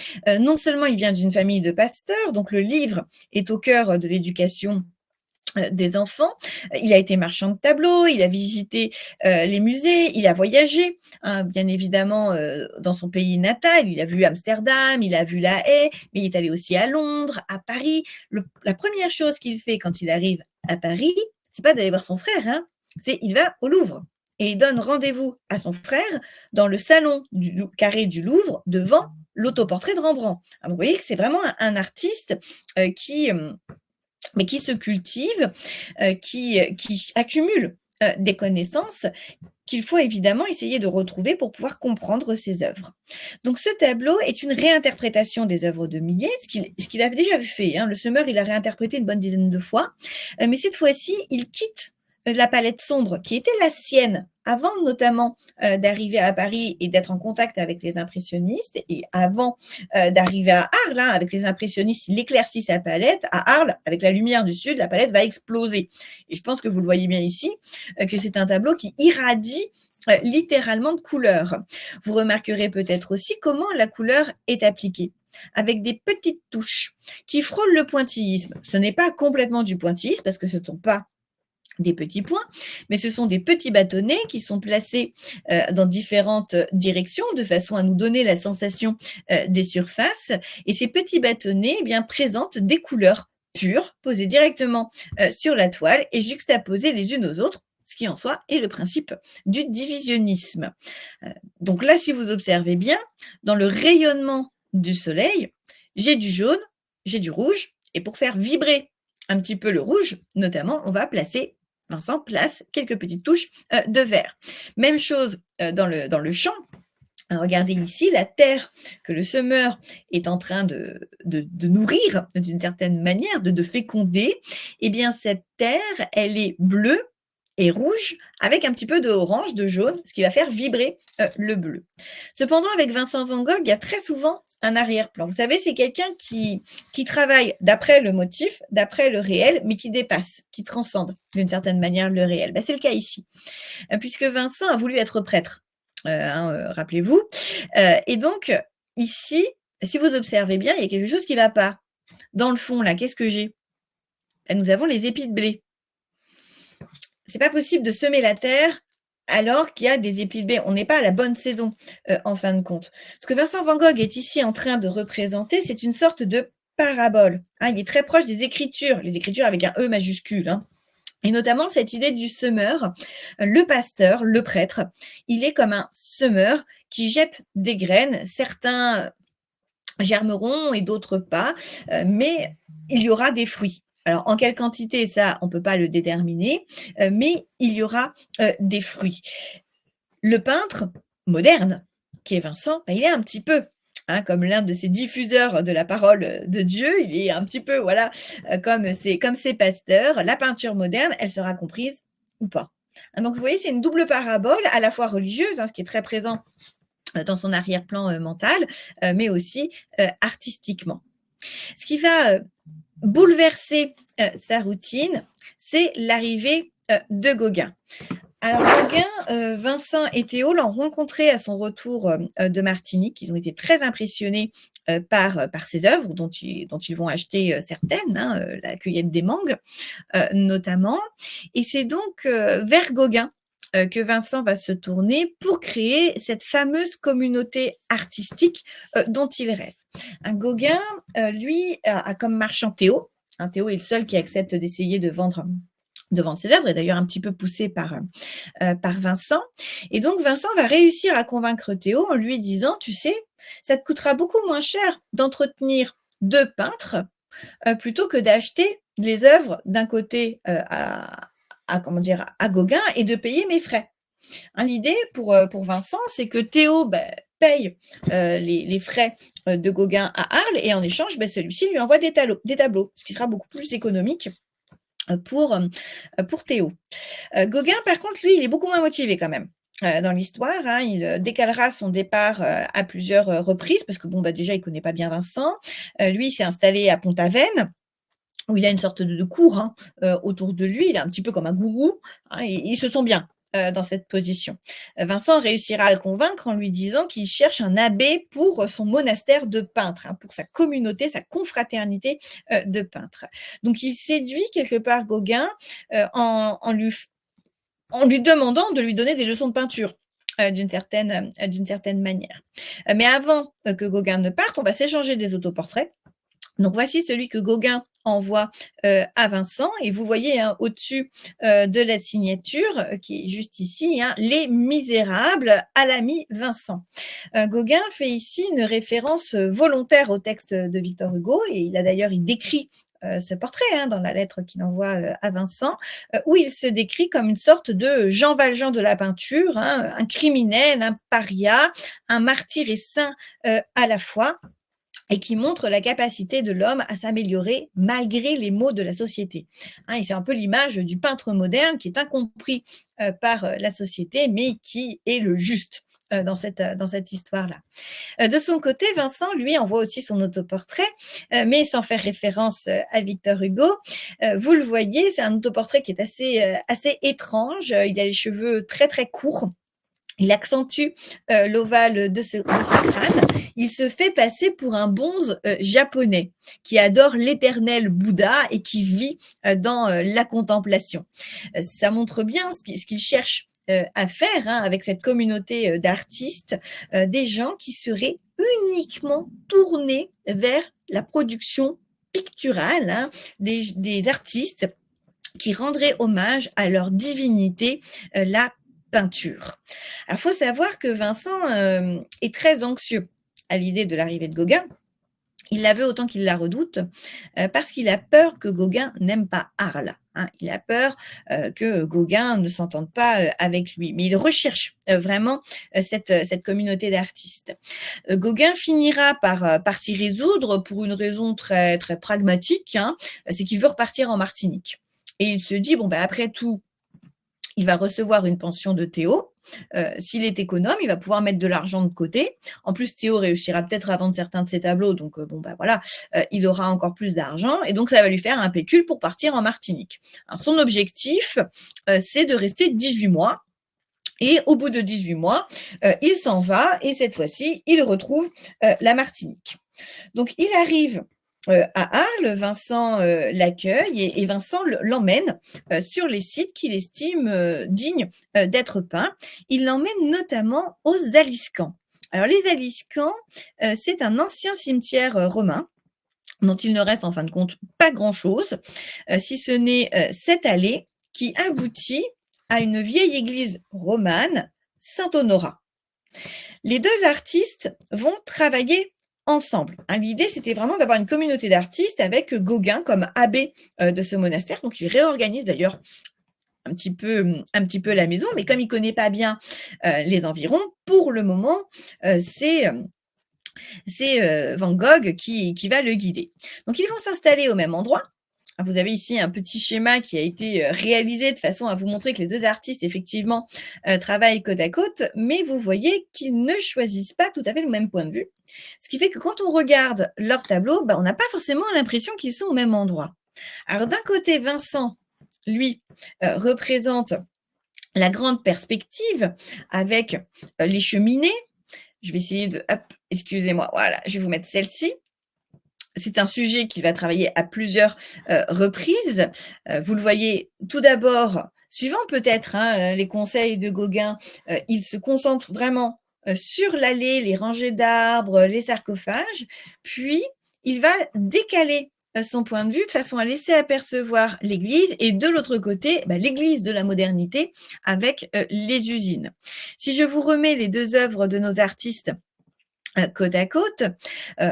Non seulement il vient d'une famille de pasteurs, donc le livre est au cœur de l'éducation des enfants. Il a été marchand de tableaux, il a visité les musées, il a voyagé, hein, bien évidemment, dans son pays natal. Il a vu Amsterdam, il a vu La Haye, mais il est allé aussi à Londres, à Paris. La première chose qu'il fait quand il arrive à Paris, c'est pas d'aller voir son frère, hein, c'est il va au Louvre. Et il donne rendez-vous à son frère dans le salon carré du Louvre devant l'autoportrait de Rembrandt. Alors, vous voyez que c'est vraiment un artiste qui se cultive, qui accumule des connaissances qu'il faut évidemment essayer de retrouver pour pouvoir comprendre ses œuvres. Donc ce tableau est une réinterprétation des œuvres de Millet, ce qu'il a déjà fait. Hein. Le semeur, il a réinterprété une bonne dizaine de fois, mais cette fois-ci, il quitte la palette sombre qui était la sienne avant notamment d'arriver à Paris et d'être en contact avec les impressionnistes et avant d'arriver à Arles, hein, avec les impressionnistes, il éclaircit sa palette. À Arles, avec la lumière du sud, la palette va exploser. Et je pense que vous le voyez bien ici, que c'est un tableau qui irradie littéralement de couleur. Vous remarquerez peut-être aussi comment la couleur est appliquée, avec des petites touches qui frôlent le pointillisme. Ce n'est pas complètement du pointillisme parce que ce ne sont pas des petits points, mais ce sont des petits bâtonnets qui sont placés dans différentes directions de façon à nous donner la sensation des surfaces. Et ces petits bâtonnets eh bien, présentent des couleurs pures posées directement sur la toile et juxtaposées les unes aux autres, ce qui en soi est le principe du divisionnisme. Donc là, si vous observez bien, dans le rayonnement du soleil, j'ai du jaune, j'ai du rouge, et pour faire vibrer un petit peu le rouge, notamment, Vincent place quelques petites touches de vert. Même chose dans le champ. Regardez ici la terre que le semeur est en train de nourrir d'une certaine manière, de féconder. Eh bien, cette terre, elle est bleue et rouge avec un petit peu de orange, de jaune, ce qui va faire vibrer le bleu. Cependant, avec Vincent van Gogh, il y a très souvent un arrière-plan. Vous savez, c'est quelqu'un qui travaille d'après le motif, d'après le réel, mais qui dépasse, qui transcende d'une certaine manière le réel. C'est le cas ici, puisque Vincent a voulu être prêtre, rappelez-vous. Et donc, ici, si vous observez bien, il y a quelque chose qui ne va pas. Dans le fond, là, qu'est-ce que j'ai ? Nous avons les épis de blé. C'est pas possible de semer la terre alors qu'il y a des épis de blé. On n'est pas à la bonne saison, en fin de compte. Ce que Vincent van Gogh est ici en train de représenter, c'est une sorte de parabole. Il est très proche des écritures, les écritures avec un E majuscule. Et notamment cette idée du semeur, le pasteur, le prêtre, il est comme un semeur qui jette des graines. Certains germeront et d'autres pas, mais il y aura des fruits. Alors, en quelle quantité, ça, on ne peut pas le déterminer, mais il y aura des fruits. Le peintre moderne, qui est Vincent, il est un petit peu comme l'un de ces diffuseurs de la parole de Dieu, il est un petit peu, voilà, comme ces pasteurs. La peinture moderne, elle sera comprise ou pas. Donc, vous voyez, c'est une double parabole, à la fois religieuse, ce qui est très présent dans son arrière-plan mental, mais aussi artistiquement. Ce qui va bouleverser sa routine, c'est l'arrivée de Gauguin. Alors Gauguin, Vincent et Théo l'ont rencontré à son retour de Martinique. Ils ont été très impressionnés par ses œuvres, dont ils vont acheter certaines, la cueillette des mangues notamment. Et c'est donc vers Gauguin que Vincent va se tourner pour créer cette fameuse communauté artistique dont il rêve. Gauguin, lui, a comme marchand Théo. Théo est le seul qui accepte d'essayer de vendre ses œuvres, et d'ailleurs un petit peu poussé par Vincent. Et donc, Vincent va réussir à convaincre Théo en lui disant, tu sais, ça te coûtera beaucoup moins cher d'entretenir 2 peintres plutôt que d'acheter les œuvres d'un côté à Gauguin et de payer mes frais. L'idée pour Vincent, c'est que Théo paye les frais de Gauguin à Arles et en échange, celui-ci lui envoie des tableaux, ce qui sera beaucoup plus économique pour Théo. Gauguin, par contre, lui, il est beaucoup moins motivé quand même. Dans l'histoire, il décalera son départ à plusieurs reprises parce que déjà il connaît pas bien Vincent. Lui, il s'est installé à Pont-Aven où il a une sorte de cour autour de lui. Il est un petit peu comme un gourou. Et ils se sent bien dans cette position. Vincent réussira à le convaincre en lui disant qu'il cherche un abbé pour son monastère de peintres, pour sa communauté, sa confraternité de peintres. Donc, il séduit quelque part Gauguin en lui demandant de lui donner des leçons de peinture. D'une certaine manière. Mais avant que Gauguin ne parte, on va s'échanger des autoportraits. Donc, voici celui que Gauguin envoie à Vincent. Et vous voyez au-dessus de la signature, qui est juste ici, Les Misérables à l'ami Vincent. Gauguin fait ici une référence volontaire au texte de Victor Hugo. Et il décrit ce portrait dans la lettre qu'il envoie à Vincent, où il se décrit comme une sorte de Jean Valjean de la peinture, un criminel, un paria, un martyr et saint à la fois, et qui montre la capacité de l'homme à s'améliorer malgré les maux de la société. Et c'est un peu l'image du peintre moderne qui est incompris par la société, mais qui est le juste dans cette histoire-là. De son côté, Vincent, lui, envoie aussi son autoportrait, mais sans faire référence à Victor Hugo. Vous le voyez, c'est un autoportrait qui est assez étrange. Il a les cheveux très, très courts. Il accentue l'ovale de ce crâne. Il se fait passer pour un bonze japonais qui adore l'éternel Bouddha et qui vit dans la contemplation. Ça montre bien ce qu'il cherche à faire avec cette communauté d'artistes, des gens qui seraient uniquement tournés vers la production picturale, des artistes qui rendraient hommage à leur divinité, la peinture. Alors, il faut savoir que Vincent est très anxieux à l'idée de l'arrivée de Gauguin. Il la veut autant qu'il la redoute, parce qu'il a peur que Gauguin n'aime pas Arles. Il a peur que Gauguin ne s'entende pas avec lui. Mais il recherche vraiment cette communauté d'artistes. Gauguin finira par s'y résoudre pour une raison très, très pragmatique, c'est qu'il veut repartir en Martinique. Et il se dit, après tout, il va recevoir une pension de Théo. S'il est économe, il va pouvoir mettre de l'argent de côté. En plus, Théo réussira peut-être à vendre certains de ses tableaux, donc il aura encore plus d'argent, et donc ça va lui faire un pécule pour partir en Martinique. Alors, son objectif, c'est de rester 18 mois. Et au bout de 18 mois, il s'en va, et cette fois-ci, il retrouve la Martinique. Donc, il arrive à Arles, Vincent l'accueille et Vincent l'emmène sur les sites qu'il estime dignes d'être peints. Il l'emmène notamment aux Aliscamps. Alors, les Aliscamps, c'est un ancien cimetière romain dont il ne reste en fin de compte pas grand-chose, si ce n'est cette allée qui aboutit à une vieille église romane, Saint-Honorat. Les deux artistes vont travailler ensemble. L'idée, c'était vraiment d'avoir une communauté d'artistes avec Gauguin comme abbé de ce monastère. Donc, il réorganise d'ailleurs un petit peu la maison, mais comme il ne connaît pas bien les environs, pour le moment, c'est Van Gogh qui va le guider. Donc, ils vont s'installer au même endroit. Vous avez ici un petit schéma qui a été réalisé de façon à vous montrer que les deux artistes, effectivement, travaillent côte à côte, mais vous voyez qu'ils ne choisissent pas tout à fait le même point de vue. Ce qui fait que quand on regarde leur tableau, on n'a pas forcément l'impression qu'ils sont au même endroit. Alors, d'un côté, Vincent, lui, représente la grande perspective avec les cheminées. Je vais essayer de... Hop, excusez-moi, voilà, je vais vous mettre celle-ci. C'est un sujet qu'il va travailler à plusieurs reprises. Vous le voyez tout d'abord, suivant peut-être les conseils de Gauguin, il se concentre vraiment sur l'allée, les rangées d'arbres, les sarcophages, puis il va décaler son point de vue de façon à laisser apercevoir l'église et de l'autre côté, l'église de la modernité avec les usines. Si je vous remets les deux œuvres de nos artistes côte à côte.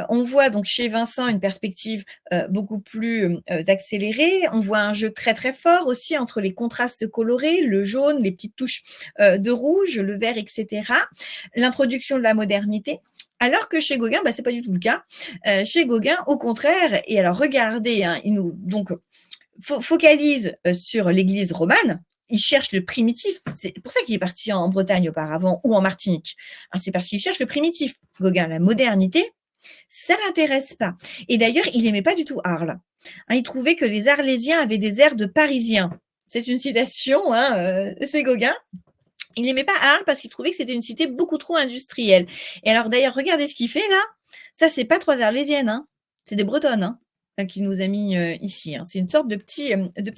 On voit donc chez Vincent une perspective beaucoup plus accélérée. On voit un jeu très très fort aussi entre les contrastes colorés, le jaune, les petites touches de rouge, le vert, etc. L'introduction de la modernité. Alors que chez Gauguin, c'est pas du tout le cas. Chez Gauguin, au contraire, et alors regardez, il nous donc focalise sur l'église romane. Il cherche le primitif. C'est pour ça qu'il est parti en Bretagne auparavant ou en Martinique. C'est parce qu'il cherche le primitif. Gauguin, la modernité, ça l'intéresse pas. Et d'ailleurs, il n'aimait pas du tout Arles. Il trouvait que les Arlésiens avaient des airs de Parisiens. C'est une citation, c'est Gauguin. Il n'aimait pas Arles parce qu'il trouvait que c'était une cité beaucoup trop industrielle. Et alors d'ailleurs, regardez ce qu'il fait là. Ça, c'est pas 3 Arlésiennes, c'est des Bretonnes. Qui nous a mis ici. C'est une sorte de petit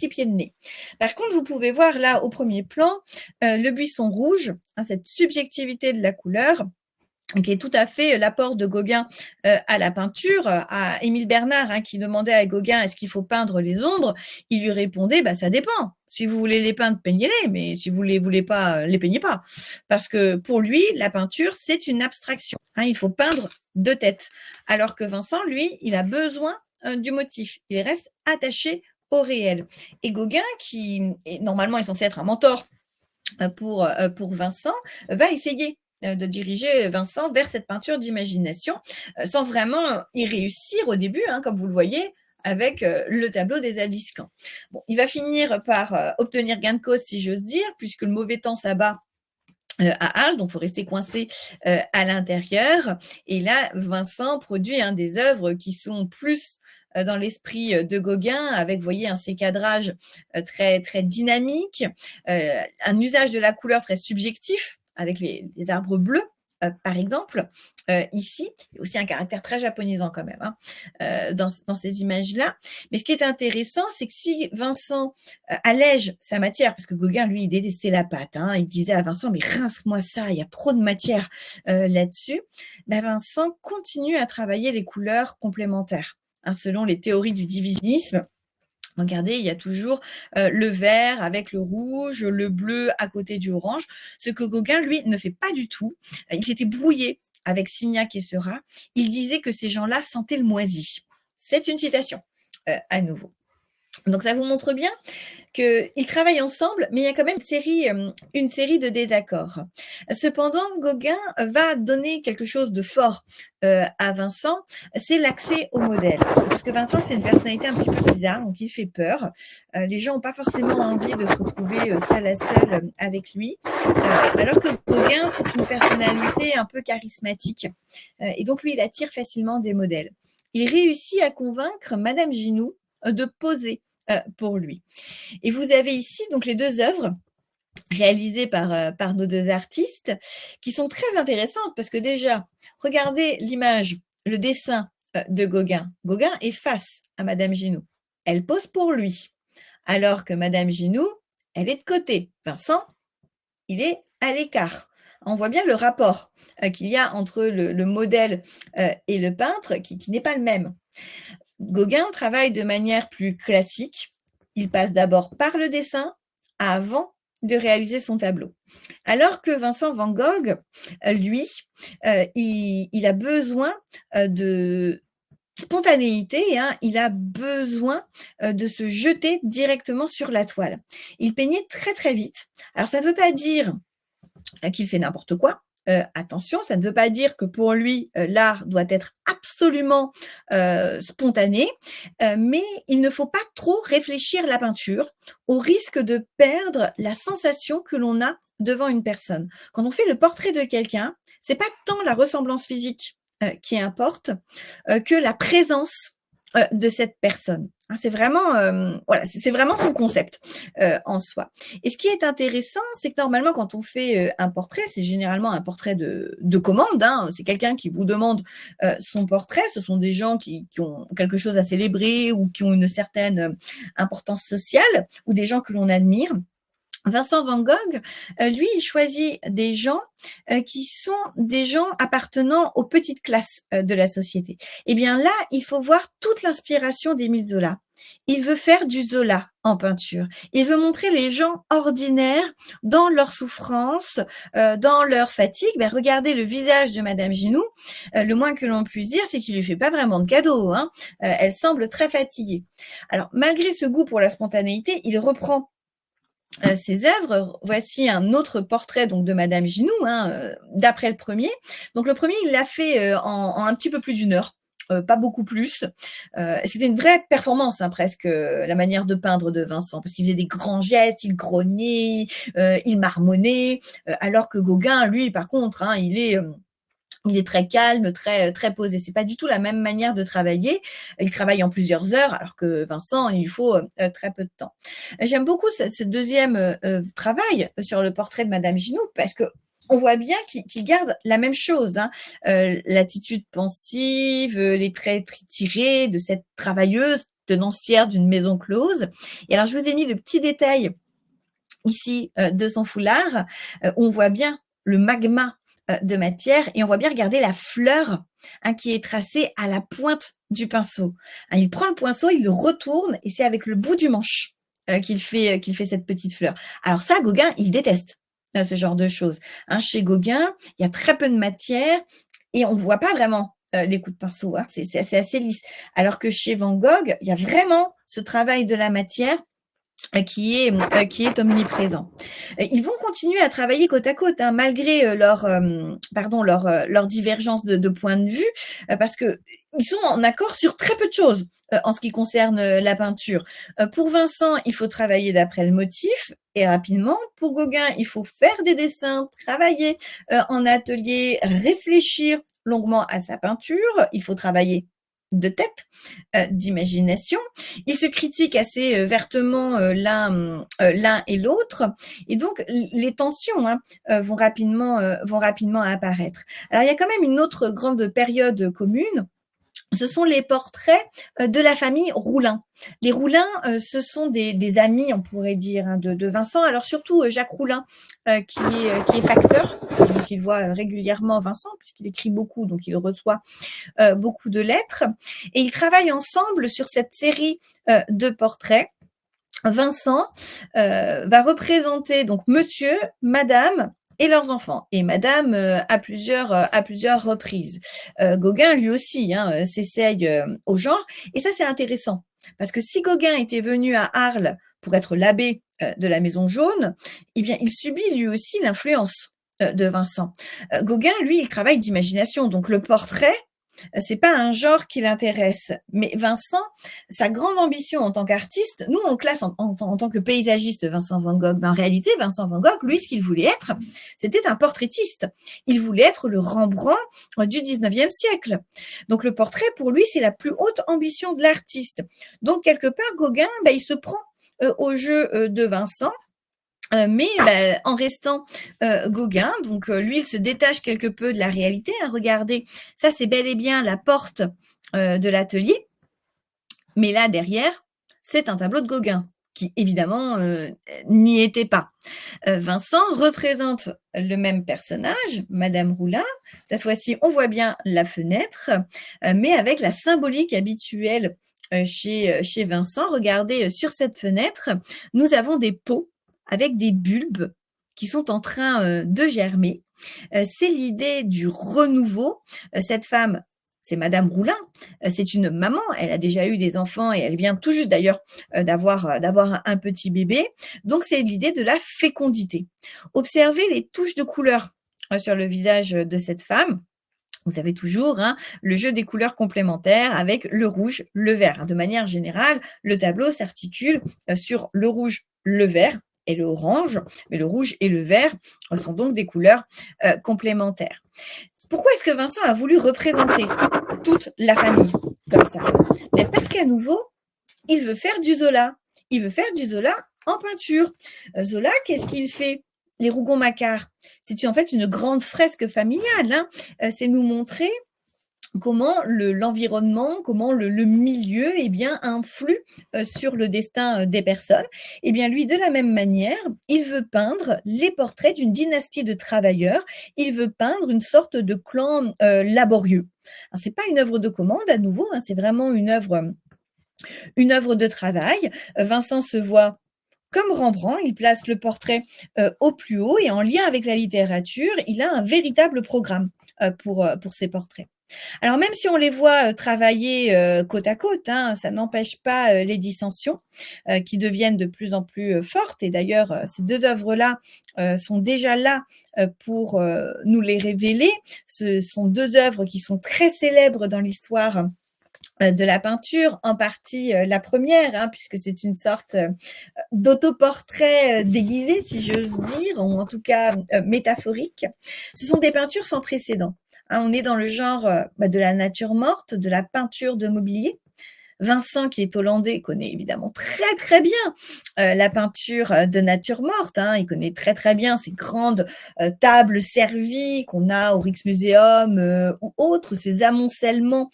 pied de nez. Par contre, vous pouvez voir là au premier plan le buisson rouge, cette subjectivité de la couleur, qui est tout à fait l'apport de Gauguin à la peinture. À Émile Bernard, qui demandait à Gauguin est-ce qu'il faut peindre les ombres, il lui répondait ça dépend. Si vous voulez les peindre, peignez-les, mais si vous ne les voulez pas, les peignez pas. Parce que pour lui, la peinture, c'est une abstraction. Il faut peindre de tête. Alors que Vincent, lui, il a besoin du motif. Il reste attaché au réel. Et Gauguin, qui normalement est censé être un mentor pour Vincent, va essayer de diriger Vincent vers cette peinture d'imagination, sans vraiment y réussir au début, comme vous le voyez, avec le tableau des Aliscamps. Il va finir par obtenir gain de cause, si j'ose dire, puisque le mauvais temps s'abat à Arles, donc il faut rester coincé à l'intérieur. Et là, Vincent produit des œuvres qui sont plus dans l'esprit de Gauguin, avec, vous voyez, ces cadrages très, très dynamiques, un usage de la couleur très subjectif, avec les arbres bleus, par exemple, ici. Il y a aussi un caractère très japonisant quand même, hein, dans ces images-là. Mais ce qui est intéressant, c'est que si Vincent allège sa matière, parce que Gauguin, lui, il détestait la pâte, hein, il disait à Vincent, mais rince-moi ça, il y a trop de matière là-dessus. Ben, Vincent continue à travailler les couleurs complémentaires, hein, selon les théories du divisionisme. Regardez, il y a toujours le vert avec le rouge, le bleu à côté du orange. Ce que Gauguin, lui, ne fait pas du tout. Il s'était brouillé avec Signac et Seurat. Il disait que ces gens-là sentaient le moisi. C'est une citation, à nouveau. Donc, ça vous montre bien qu'ils travaillent ensemble, mais il y a quand même une série de désaccords. Cependant, Gauguin va donner quelque chose de fort à Vincent, c'est l'accès au modèle. Parce que Vincent, c'est une personnalité un petit peu bizarre, donc il fait peur. Les gens n'ont pas forcément envie de se retrouver seul à seul avec lui. Alors que Gauguin, c'est une personnalité un peu charismatique. Et donc, lui, il attire facilement des modèles. Il réussit à convaincre Madame Ginoux de poser pour lui. Et vous avez ici donc les deux œuvres réalisées par nos deux artistes qui sont très intéressantes parce que déjà, regardez l'image, le dessin de Gauguin. Gauguin est face à Madame Ginoux. Elle pose pour lui. Alors que Madame Ginoux, elle est de côté. Vincent, il est à l'écart. On voit bien le rapport qu'il y a entre le modèle et le peintre qui n'est pas le même. Gauguin travaille de manière plus classique. Il passe d'abord par le dessin avant de réaliser son tableau. Alors que Vincent van Gogh, lui, il a besoin de spontanéité, hein, il a besoin de se jeter directement sur la toile. Il peignait très très vite. Alors ça ne veut pas dire qu'il fait n'importe quoi. Attention, ça ne veut pas dire que pour lui, l'art doit être absolument spontané, mais il ne faut pas trop réfléchir la peinture au risque de perdre la sensation que l'on a devant une personne. Quand on fait le portrait de quelqu'un, c'est pas tant la ressemblance physique qui importe que la présence de cette personne. C'est vraiment, voilà, c'est vraiment son concept en soi. Et ce qui est intéressant, c'est que normalement, quand on fait un portrait, c'est généralement un portrait de commande. Hein, c'est quelqu'un qui vous demande son portrait. Ce sont des gens qui ont quelque chose à célébrer ou qui ont une certaine importance sociale ou des gens que l'on admire. Vincent van Gogh, lui, il choisit des gens qui sont des gens appartenant aux petites classes de la société. Eh bien là, il faut voir toute l'inspiration d'Émile Zola. Il veut faire du Zola en peinture. Il veut montrer les gens ordinaires dans leur souffrance, dans leur fatigue. Ben, regardez le visage de Madame Ginoux. Le moins que l'on puisse dire, c'est qu'il lui fait pas vraiment de cadeau. Hein. Elle semble très fatiguée. Alors, malgré ce goût pour la spontanéité, il reprend ses œuvres. Voici un autre portrait donc de Madame Ginoux, hein, d'après le premier. Donc le premier, il l'a fait en un petit peu plus d'une heure. Pas beaucoup plus. C'était une vraie performance, hein, presque, la manière de peindre de Vincent, parce qu'il faisait des grands gestes, il grognait, il marmonnait, alors que Gauguin, lui, par contre, hein, il est très calme, très posé. C'est pas du tout la même manière de travailler. Il travaille en plusieurs heures, alors que Vincent, il lui faut très peu de temps. J'aime beaucoup ce deuxième travail sur le portrait de Madame Ginoux, parce que on voit bien qu'il garde la même chose, hein. L'attitude pensive, les traits tirés de cette travailleuse tenancière d'une maison close. Et alors, je vous ai mis le petit détail ici de son foulard, où on voit bien le magma de matière et on voit bien regarder la fleur, hein, qui est tracée à la pointe du pinceau. Hein, il prend le pinceau, il le retourne et c'est avec le bout du manche qu'il fait cette petite fleur. Alors ça, Gauguin, il déteste ce genre de choses. Hein, chez Gauguin, il y a très peu de matière et on ne voit pas vraiment les coups de pinceau. Hein, c'est assez lisse. Alors que chez Van Gogh, il y a vraiment ce travail de la matière qui est omniprésent. Ils vont continuer à travailler côte à côte, hein, malgré leur divergence de point de vue, parce que ils sont en accord sur très peu de choses en ce qui concerne la peinture. Pour Vincent, il faut travailler d'après le motif et rapidement. Pour Gauguin, il faut faire des dessins, travailler en atelier, réfléchir longuement à sa peinture. Il faut travailler de tête, d'imagination. Ils se critiquent assez vertement l'un et l'autre, et donc les tensions vont rapidement apparaître. Alors il y a quand même une autre grande période commune. Ce sont les portraits de la famille Roulin. Les Roulin, ce sont des amis, on pourrait dire, de Vincent. Alors surtout Jacques Roulin, qui est facteur, donc il voit régulièrement Vincent, puisqu'il écrit beaucoup, donc il reçoit beaucoup de lettres. Et ils travaillent ensemble sur cette série de portraits. Vincent va représenter donc monsieur, madame et leurs enfants, et madame à plusieurs reprises. Gauguin lui aussi s'essaye au genre, et ça c'est intéressant, parce que si Gauguin était venu à Arles pour être l'abbé de la Maison Jaune, eh bien il subit lui aussi l'influence de Vincent. Gauguin, lui, il travaille d'imagination, donc le portrait, c'est pas un genre qui l'intéresse. Mais Vincent, sa grande ambition en tant qu'artiste, nous on le classe en tant que paysagiste, Vincent Van Gogh. Mais en réalité, Vincent Van Gogh, lui, ce qu'il voulait être, c'était un portraitiste. Il voulait être le Rembrandt du 19e siècle. Donc le portrait, pour lui, c'est la plus haute ambition de l'artiste. Donc quelque part, Gauguin, il se prend au jeu de Vincent. Mais en restant Gauguin, donc lui, il se détache quelque peu de la réalité. Regardez, ça c'est bel et bien la porte de l'atelier, mais là derrière, c'est un tableau de Gauguin qui évidemment n'y était pas. Vincent représente le même personnage, Madame Roulin. Cette fois-ci, on voit bien la fenêtre, mais avec la symbolique habituelle chez Vincent. Regardez, sur cette fenêtre, nous avons des pots avec des bulbes qui sont en train de germer. C'est l'idée du renouveau. Cette femme, c'est Madame Roulin, c'est une maman, elle a déjà eu des enfants et elle vient tout juste d'ailleurs d'avoir un petit bébé. Donc c'est l'idée de la fécondité. Observez les touches de couleur sur le visage de cette femme. Vous avez toujours le jeu des couleurs complémentaires avec le rouge, le vert. De manière générale, le tableau s'articule sur le rouge, le vert et le orange, mais le rouge et le vert sont donc des couleurs complémentaires. Pourquoi est-ce que Vincent a voulu représenter toute la famille comme ça? Mais parce qu'à nouveau, il veut faire du Zola. Il veut faire du Zola en peinture. Zola, qu'est-ce qu'il fait? Les Rougon-Macquart, c'est en fait une grande fresque familiale. C'est nous montrer comment l'environnement, comment le milieu influe sur le destin des personnes. Et bien lui, de la même manière, il veut peindre les portraits d'une dynastie de travailleurs. Il veut peindre une sorte de clan laborieux. C'est pas une œuvre de commande à nouveau, c'est vraiment une œuvre de travail. Vincent se voit comme Rembrandt, il place le portrait au plus haut et en lien avec la littérature, il a un véritable programme pour ses portraits. Alors même si on les voit travailler côte à côte, ça n'empêche pas les dissensions qui deviennent de plus en plus fortes. Et d'ailleurs, ces deux œuvres-là sont déjà là pour nous les révéler. Ce sont deux œuvres qui sont très célèbres dans l'histoire de la peinture, en partie la première, puisque c'est une sorte d'autoportrait déguisé, si j'ose dire, ou en tout cas métaphorique. Ce sont des peintures sans précédent. On est dans le genre de la nature morte, de la peinture de mobilier. Vincent, qui est hollandais, connaît évidemment très très bien la peinture de nature morte. Il connaît très très bien ces grandes tables servies qu'on a au Rijksmuseum ou autres, ces amoncellements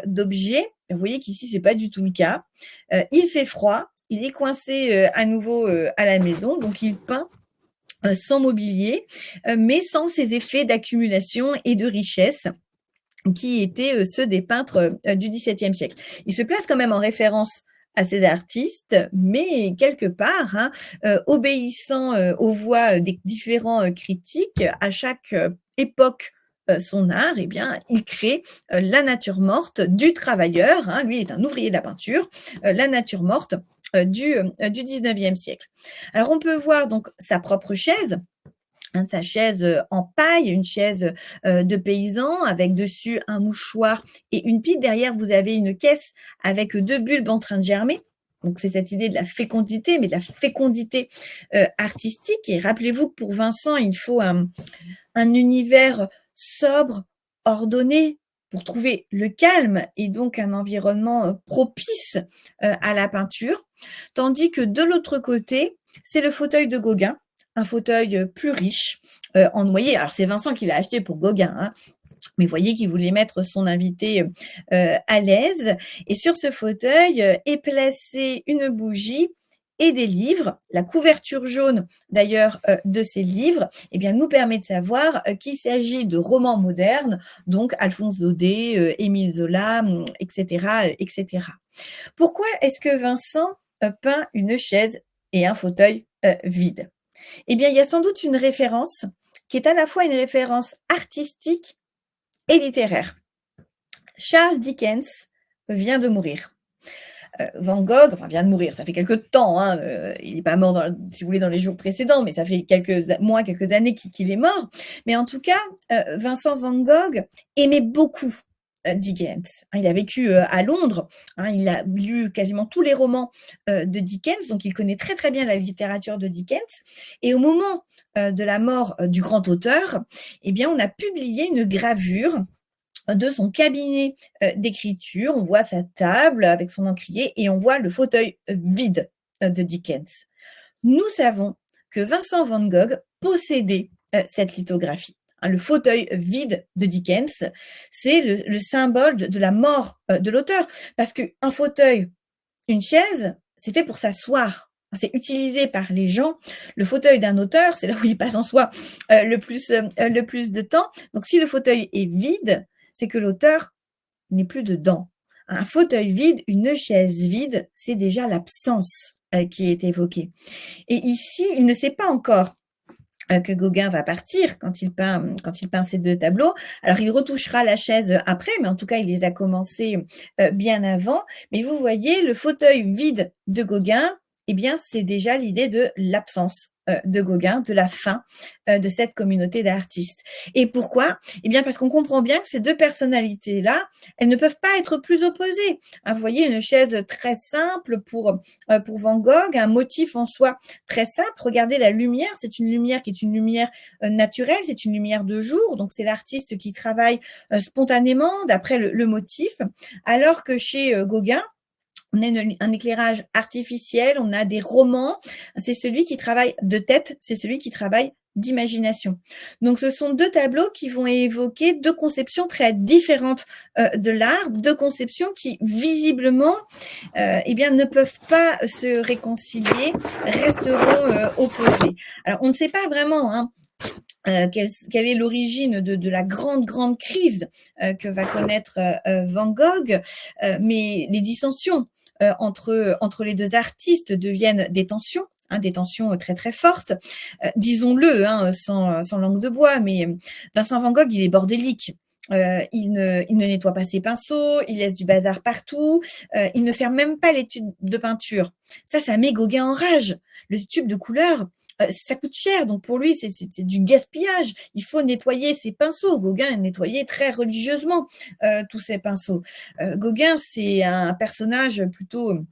d'objets. Vous voyez qu'ici, c'est pas du tout le cas. Il fait froid, il est coincé à nouveau à la maison, donc il peint sans mobilier, mais sans ces effets d'accumulation et de richesse qui étaient ceux des peintres du XVIIe siècle. Il se place quand même en référence à ces artistes, mais quelque part, obéissant aux voix des différents critiques, à chaque époque son art, il crée la nature morte du travailleur. Lui est un ouvrier de la peinture, la nature morte du 19e siècle. Alors on peut voir donc sa propre chaise, sa chaise en paille, une chaise de paysan avec dessus un mouchoir et une pipe. Derrière, vous avez une caisse avec deux bulbes en train de germer. Donc, c'est cette idée de la fécondité, mais de la fécondité artistique. Et rappelez-vous que pour Vincent, il faut un univers sobre, ordonné, pour trouver le calme et donc un environnement propice à la peinture, tandis que de l'autre côté, c'est le fauteuil de Gauguin, un fauteuil plus riche en noyer. Alors c'est Vincent qui l'a acheté pour Gauguin, hein, mais vous voyez qu'il voulait mettre son invité à l'aise. Et sur ce fauteuil est placée une bougie et des livres. La couverture jaune, d'ailleurs, de ces livres, eh bien, nous permet de savoir qu'il s'agit de romans modernes, donc Alphonse Daudet, Émile Zola, etc., etc. Pourquoi est-ce que Vincent peint une chaise et un fauteuil vide? Eh bien, il y a sans doute une référence qui est à la fois une référence artistique et littéraire. Charles Dickens vient de mourir. Van Gogh, enfin vient de mourir, ça fait quelques temps, hein, il n'est pas mort, si vous voulez, dans les jours précédents, mais ça fait quelques mois, quelques années qu'il est mort. Mais en tout cas, Vincent Van Gogh aimait beaucoup Dickens. Il a vécu à Londres, il a lu quasiment tous les romans de Dickens, donc il connaît très très bien la littérature de Dickens. Et au moment de la mort du grand auteur, eh bien, on a publié une gravure de son cabinet d'écriture. On voit sa table avec son encrier et on voit le fauteuil vide de Dickens. Nous savons que Vincent Van Gogh possédait cette lithographie. Le fauteuil vide de Dickens, c'est le symbole de la mort de l'auteur. Parce qu'un fauteuil, une chaise, c'est fait pour s'asseoir. C'est utilisé par les gens. Le fauteuil d'un auteur, c'est là où il passe en soi le plus de temps. Donc si le fauteuil est vide, c'est que l'auteur n'est plus dedans. Un fauteuil vide, une chaise vide, c'est déjà l'absence qui est évoquée. Et ici, il ne sait pas encore que Gauguin va partir quand il peint ces deux tableaux. Alors, il retouchera la chaise après, mais en tout cas, il les a commencés bien avant. Mais vous voyez, le fauteuil vide de Gauguin, eh bien, c'est déjà l'idée de l'absence de Gauguin, de la fin de cette communauté d'artistes. Et pourquoi? Eh bien, parce qu'on comprend bien que ces deux personnalités-là, elles ne peuvent pas être plus opposées. Vous voyez, une chaise très simple pour Van Gogh, un motif en soi très simple. Regardez la lumière, c'est une lumière qui est une lumière naturelle, c'est une lumière de jour, donc c'est l'artiste qui travaille spontanément d'après le motif, alors que chez Gauguin, on a un éclairage artificiel, on a des romans, c'est celui qui travaille de tête, c'est celui qui travaille d'imagination. Donc ce sont deux tableaux qui vont évoquer deux conceptions très différentes de l'art, deux conceptions qui visiblement eh bien, ne peuvent pas se réconcilier, resteront opposées. Alors on ne sait pas vraiment quelle est l'origine de la grande crise que va connaître Van Gogh, mais les dissensions entre les deux artistes deviennent des tensions très très fortes. Disons-le, sans langue de bois, mais Vincent Van Gogh, il est bordélique. Il ne nettoie pas ses pinceaux, il laisse du bazar partout, il ne ferme même pas les tubes de peinture. Ça met Gauguin en rage. Le tube de couleur, ça coûte cher, donc pour lui, c'est du gaspillage. Il faut nettoyer ses pinceaux. Gauguin nettoyait très religieusement tous ses pinceaux. Gauguin, c'est un personnage plutôt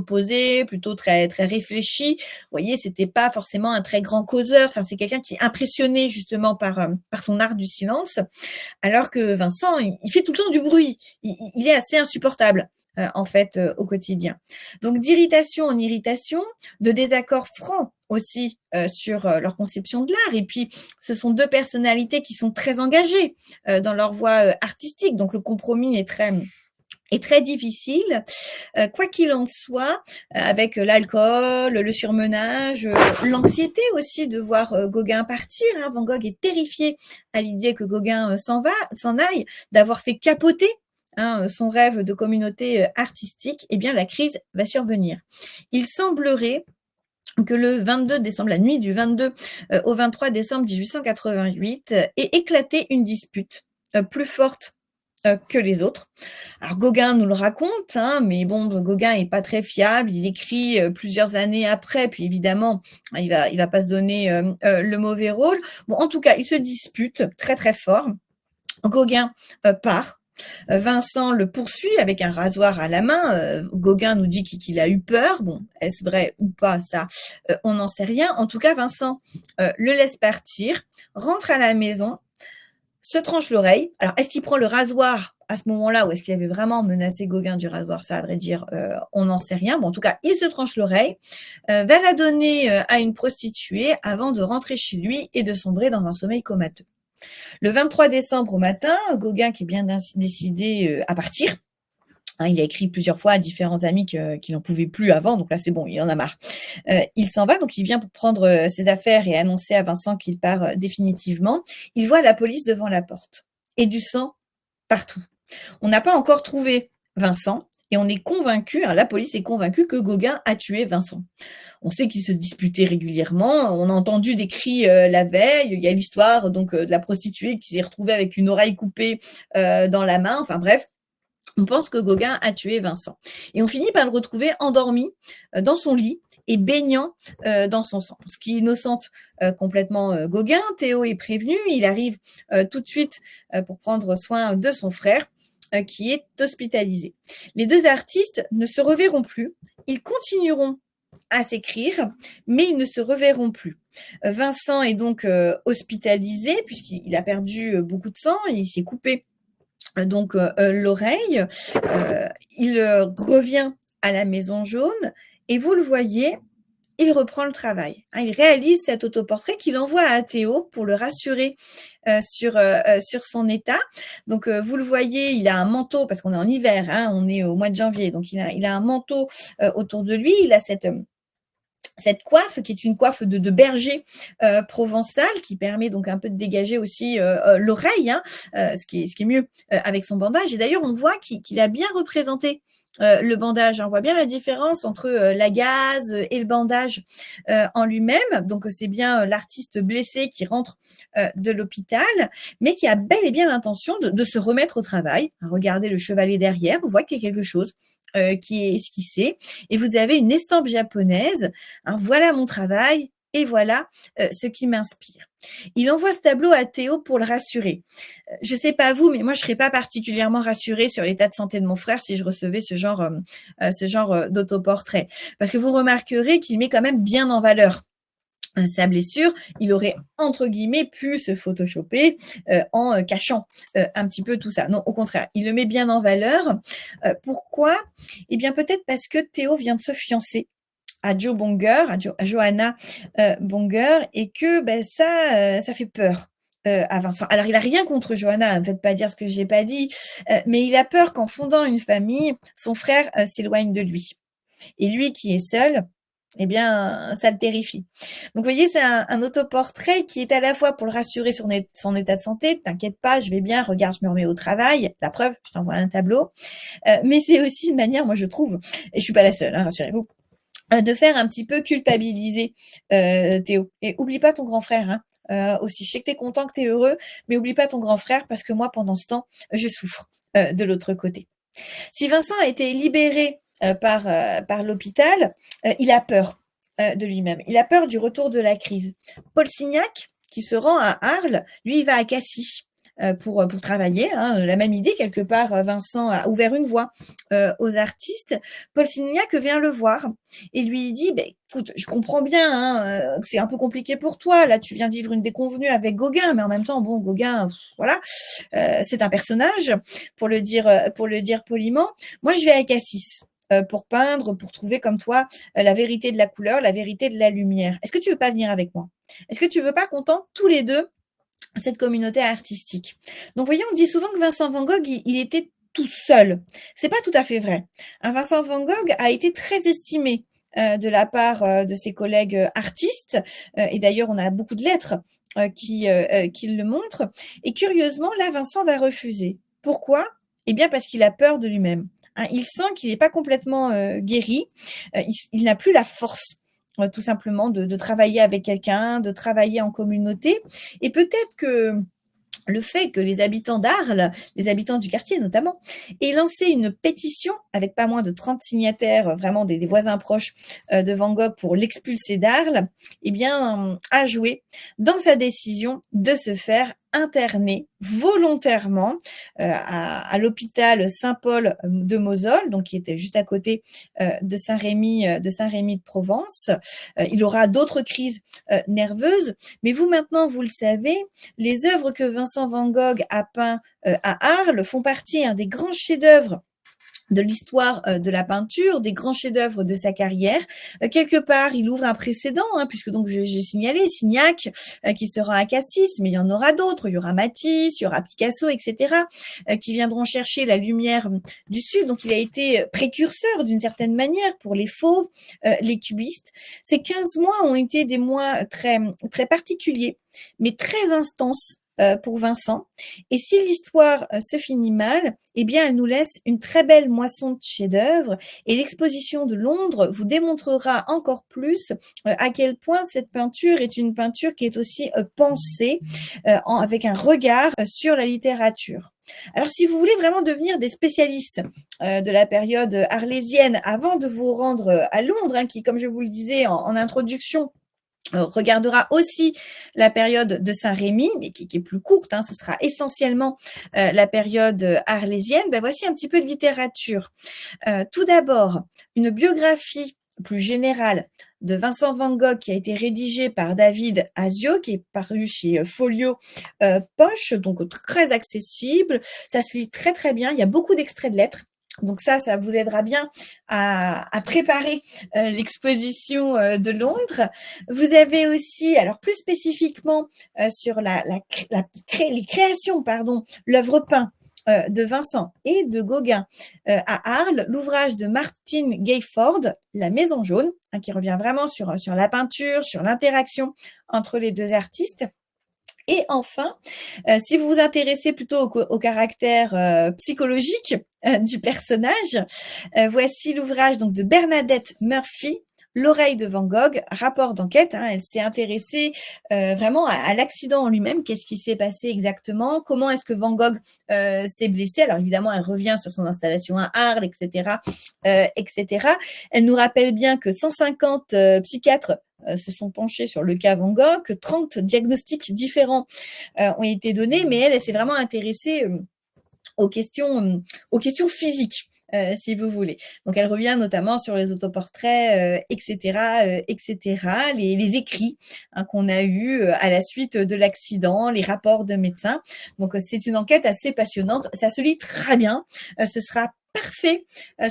posé, plutôt très très réfléchi. Vous voyez, c'était pas forcément un très grand causeur. Enfin, c'est quelqu'un qui est impressionné justement par son art du silence, alors que Vincent, il fait tout le temps du bruit. Il est assez insupportable. En fait, au quotidien. Donc, d'irritation en irritation, de désaccords francs aussi sur leur conception de l'art. Et puis, ce sont deux personnalités qui sont très engagées dans leur voie artistique. Donc, le compromis est très difficile. Quoi qu'il en soit, avec l'alcool, le surmenage, l'anxiété aussi de voir Gauguin partir. Van Gogh est terrifié à l'idée que Gauguin s'en aille, d'avoir fait capoter son rêve de communauté artistique. Eh bien, la crise va survenir. Il semblerait que le 22 décembre, la nuit du 22 au 23 décembre 1888, ait éclaté une dispute plus forte que les autres. Alors Gauguin nous le raconte, mais bon, Gauguin est pas très fiable. Il écrit plusieurs années après, puis évidemment, il va pas se donner le mauvais rôle. Bon, en tout cas, ils se disputent très très fort. Gauguin part. Vincent le poursuit avec un rasoir à la main. Gauguin nous dit qu'il a eu peur. Bon, est-ce vrai ou pas, ça, on n'en sait rien. En tout cas, Vincent le laisse partir, rentre à la maison, se tranche l'oreille. Alors, est-ce qu'il prend le rasoir à ce moment-là ou est-ce qu'il avait vraiment menacé Gauguin du rasoir? Ça, à vrai dire, on n'en sait rien. Bon, en tout cas, il se tranche l'oreille, va la donner à une prostituée avant de rentrer chez lui et de sombrer dans un sommeil comateux. Le 23 décembre au matin, Gauguin, qui est bien décidé à partir, il a écrit plusieurs fois à différents amis qu'il n'en pouvait plus avant, donc là c'est bon, il en a marre. Il s'en va, donc il vient pour prendre ses affaires et annoncer à Vincent qu'il part définitivement. Il voit la police devant la porte et du sang partout. On n'a pas encore trouvé Vincent et on est convaincu, la police est convaincue que Gauguin a tué Vincent. On sait qu'ils se disputaient régulièrement, on a entendu des cris la veille, il y a l'histoire donc de la prostituée qui s'est retrouvée avec une oreille coupée dans la main, enfin bref. On pense que Gauguin a tué Vincent. Et on finit par le retrouver endormi dans son lit et baignant dans son sang. Ce qui innocente complètement Gauguin. Théo est prévenu, il arrive tout de suite pour prendre soin de son frère qui est hospitalisé. Les deux artistes ne se reverront plus, ils continueront à s'écrire, mais ils ne se reverront plus. Vincent est donc hospitalisé puisqu'il a perdu beaucoup de sang, il s'est coupé donc l'oreille, il revient à la Maison Jaune et vous le voyez, il reprend le travail. Il réalise cet autoportrait qu'il envoie à Théo pour le rassurer sur son état. Donc vous le voyez, il a un manteau parce qu'on est en hiver, on est au mois de janvier, donc il a un manteau autour de lui. Il a cette coiffe qui est une coiffe de berger provençal qui permet donc un peu de dégager aussi l'oreille, ce qui est mieux avec son bandage. Et d'ailleurs, on voit qu'il a bien représenté le bandage. On voit bien la différence entre la gaze et le bandage en lui-même. Donc, c'est bien l'artiste blessé qui rentre de l'hôpital, mais qui a bel et bien l'intention de se remettre au travail. Regardez le chevalet derrière, on voit qu'il y a quelque chose qui est esquissé. Et vous avez une estampe japonaise. Voilà mon travail et voilà ce qui m'inspire. Il envoie ce tableau à Théo pour le rassurer. Je sais pas vous, mais moi je serais pas particulièrement rassurée sur l'état de santé de mon frère si je recevais ce genre d'autoportrait. Parce que vous remarquerez qu'il met quand même bien en valeur sa blessure, il aurait entre guillemets pu se photoshopper en cachant un petit peu tout ça. Non, au contraire, il le met bien en valeur. Pourquoi? Eh bien peut-être parce que Théo vient de se fiancer à Joe Bonger, à Johanna Bonger, et que ça fait peur. À Vincent. Alors, il a rien contre Johanna, ne faites pas dire ce que j'ai pas dit, mais il a peur qu'en fondant une famille, son frère s'éloigne de lui. Et lui qui est seul, eh bien, ça le terrifie. Donc, vous voyez, c'est un autoportrait qui est à la fois pour le rassurer sur son état de santé. T'inquiète pas, je vais bien, regarde, je me remets au travail. La preuve, je t'envoie un tableau. Mais c'est aussi une manière, moi, je trouve, et je suis pas la seule, rassurez-vous, de faire un petit peu culpabiliser Théo. Et oublie pas ton grand frère, aussi. Je sais que t'es content, que t'es heureux, mais oublie pas ton grand frère parce que moi, pendant ce temps, je souffre de l'autre côté. Si Vincent a été libéré par l'hôpital, il a peur de lui-même. Il a peur du retour de la crise. Paul Signac, qui se rend à Arles, lui, il va à Cassis pour travailler. La même idée, quelque part, Vincent a ouvert une voie aux artistes. Paul Signac vient le voir et lui dit écoute, je comprends bien que c'est un peu compliqué pour toi. Là, tu viens de vivre une déconvenue avec Gauguin, mais en même temps, bon, Gauguin, voilà, c'est un personnage, pour le dire poliment. Moi, je vais à Cassis pour peindre, pour trouver comme toi la vérité de la couleur, la vérité de la lumière. Est-ce que tu veux pas venir avec moi? Est-ce que tu veux pas qu'on tente tous les deux cette communauté artistique? Donc, vous voyez, on dit souvent que Vincent Van Gogh, il était tout seul. C'est pas tout à fait vrai. Vincent Van Gogh a été très estimé de la part de ses collègues artistes. Et d'ailleurs, on a beaucoup de lettres qui le montrent. Et curieusement, là, Vincent va refuser. Pourquoi? Eh bien, parce qu'il a peur de lui-même. Il sent qu'il n'est pas complètement guéri. Il n'a plus la force tout simplement de travailler avec quelqu'un, de travailler en communauté. Et peut-être que le fait que les habitants d'Arles, les habitants du quartier notamment, aient lancé une pétition avec pas moins de 30 signataires, vraiment des voisins proches de Van Gogh pour l'expulser d'Arles, eh bien, a joué dans sa décision de se faire interné volontairement à l'hôpital Saint-Paul de Mosole, donc qui était juste à côté de Saint-Rémy de Provence. Il aura d'autres crises nerveuses, mais vous maintenant, vous le savez, les œuvres que Vincent van Gogh a peint à Arles font partie des grands chefs-d'œuvre de l'histoire de la peinture, des grands chefs-d'œuvre de sa carrière. Quelque part, il ouvre un précédent, puisque donc j'ai signalé Signac, qui sera à Cassis, mais il y en aura d'autres. Il y aura Matisse, il y aura Picasso, etc., qui viendront chercher la lumière du Sud. Donc, il a été précurseur d'une certaine manière pour les fauves, les cubistes. Ces 15 mois ont été des mois très, très particuliers, mais très intenses pour Vincent. Et si l'histoire se finit mal, eh bien, elle nous laisse une très belle moisson de chefs-d'œuvre. Et l'exposition de Londres vous démontrera encore plus à quel point cette peinture est une peinture qui est aussi pensée avec un regard sur la littérature. Alors, si vous voulez vraiment devenir des spécialistes de la période arlésienne avant de vous rendre à Londres, qui, comme je vous le disais en introduction, regardera aussi la période de Saint-Rémy, mais qui est plus courte, ce sera essentiellement la période arlésienne. Voici un petit peu de littérature. Tout d'abord, une biographie plus générale de Vincent van Gogh qui a été rédigée par David Asio, qui est paru chez Folio Poche, donc très accessible. Ça se lit très très bien, il y a beaucoup d'extraits de lettres. Donc ça vous aidera bien à préparer l'exposition de Londres. Vous avez aussi, alors plus spécifiquement sur les créations, l'œuvre peinte de Vincent et de Gauguin à Arles, l'ouvrage de Martin Gayford, La Maison jaune, qui revient vraiment sur la peinture, sur l'interaction entre les deux artistes. Et enfin, si vous vous intéressez plutôt au caractère psychologique du personnage, voici l'ouvrage donc de Bernadette Murphy, L'oreille de Van Gogh, rapport d'enquête. Elle s'est intéressée vraiment à l'accident en lui-même. Qu'est-ce qui s'est passé exactement? Comment est-ce que Van Gogh s'est blessé? Alors évidemment, elle revient sur son installation à Arles, etc., etc. Elle nous rappelle bien que 150 psychiatres se sont penchés sur le cas Van Gogh, que 30 diagnostics différents ont été donnés, mais elle s'est vraiment intéressée aux questions physiques. Si vous voulez. Donc, elle revient notamment sur les autoportraits, etc., etc., les écrits qu'on a eus à la suite de l'accident, les rapports de médecins. Donc, c'est une enquête assez passionnante. Ça se lit très bien. Ce sera parfait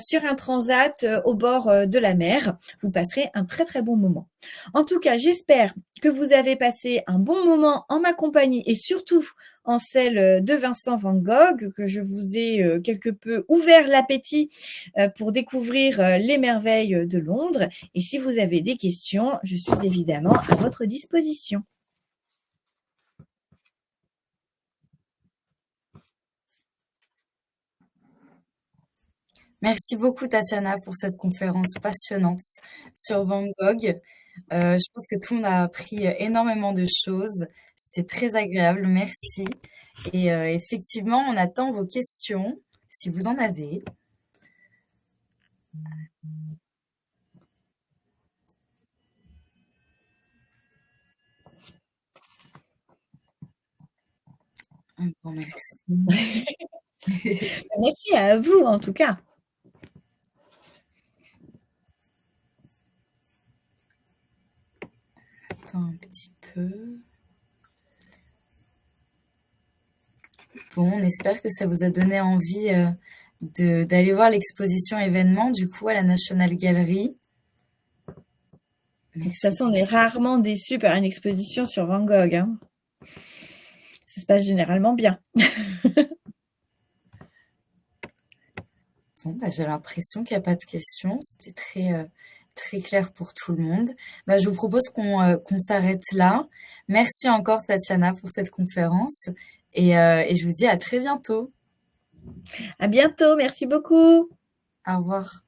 sur un transat au bord de la mer. Vous passerez un très, très bon moment. En tout cas, j'espère que vous avez passé un bon moment en ma compagnie et surtout en celle de Vincent van Gogh, que je vous ai quelque peu ouvert l'appétit pour découvrir les merveilles de Londres. Et si vous avez des questions, je suis évidemment à votre disposition. Merci beaucoup, Tatiana, pour cette conférence passionnante sur Van Gogh. Je pense que tout le monde a appris énormément de choses. C'était très agréable, merci. Et effectivement, on attend vos questions, si vous en avez. Bon, merci. Merci à vous, en tout cas. Attends un petit peu. Bon, on espère que ça vous a donné envie d'aller voir l'exposition événement, du coup, à la National Gallery. De toute façon, on est rarement déçus par une exposition sur Van Gogh. Ça se passe généralement bien. Bon, j'ai l'impression qu'il n'y a pas de questions. C'était très, très clair pour tout le monde. Je vous propose qu'on s'arrête là. Merci encore, Tatiana, pour cette conférence. Et je vous dis à très bientôt. À bientôt. Merci beaucoup. Au revoir.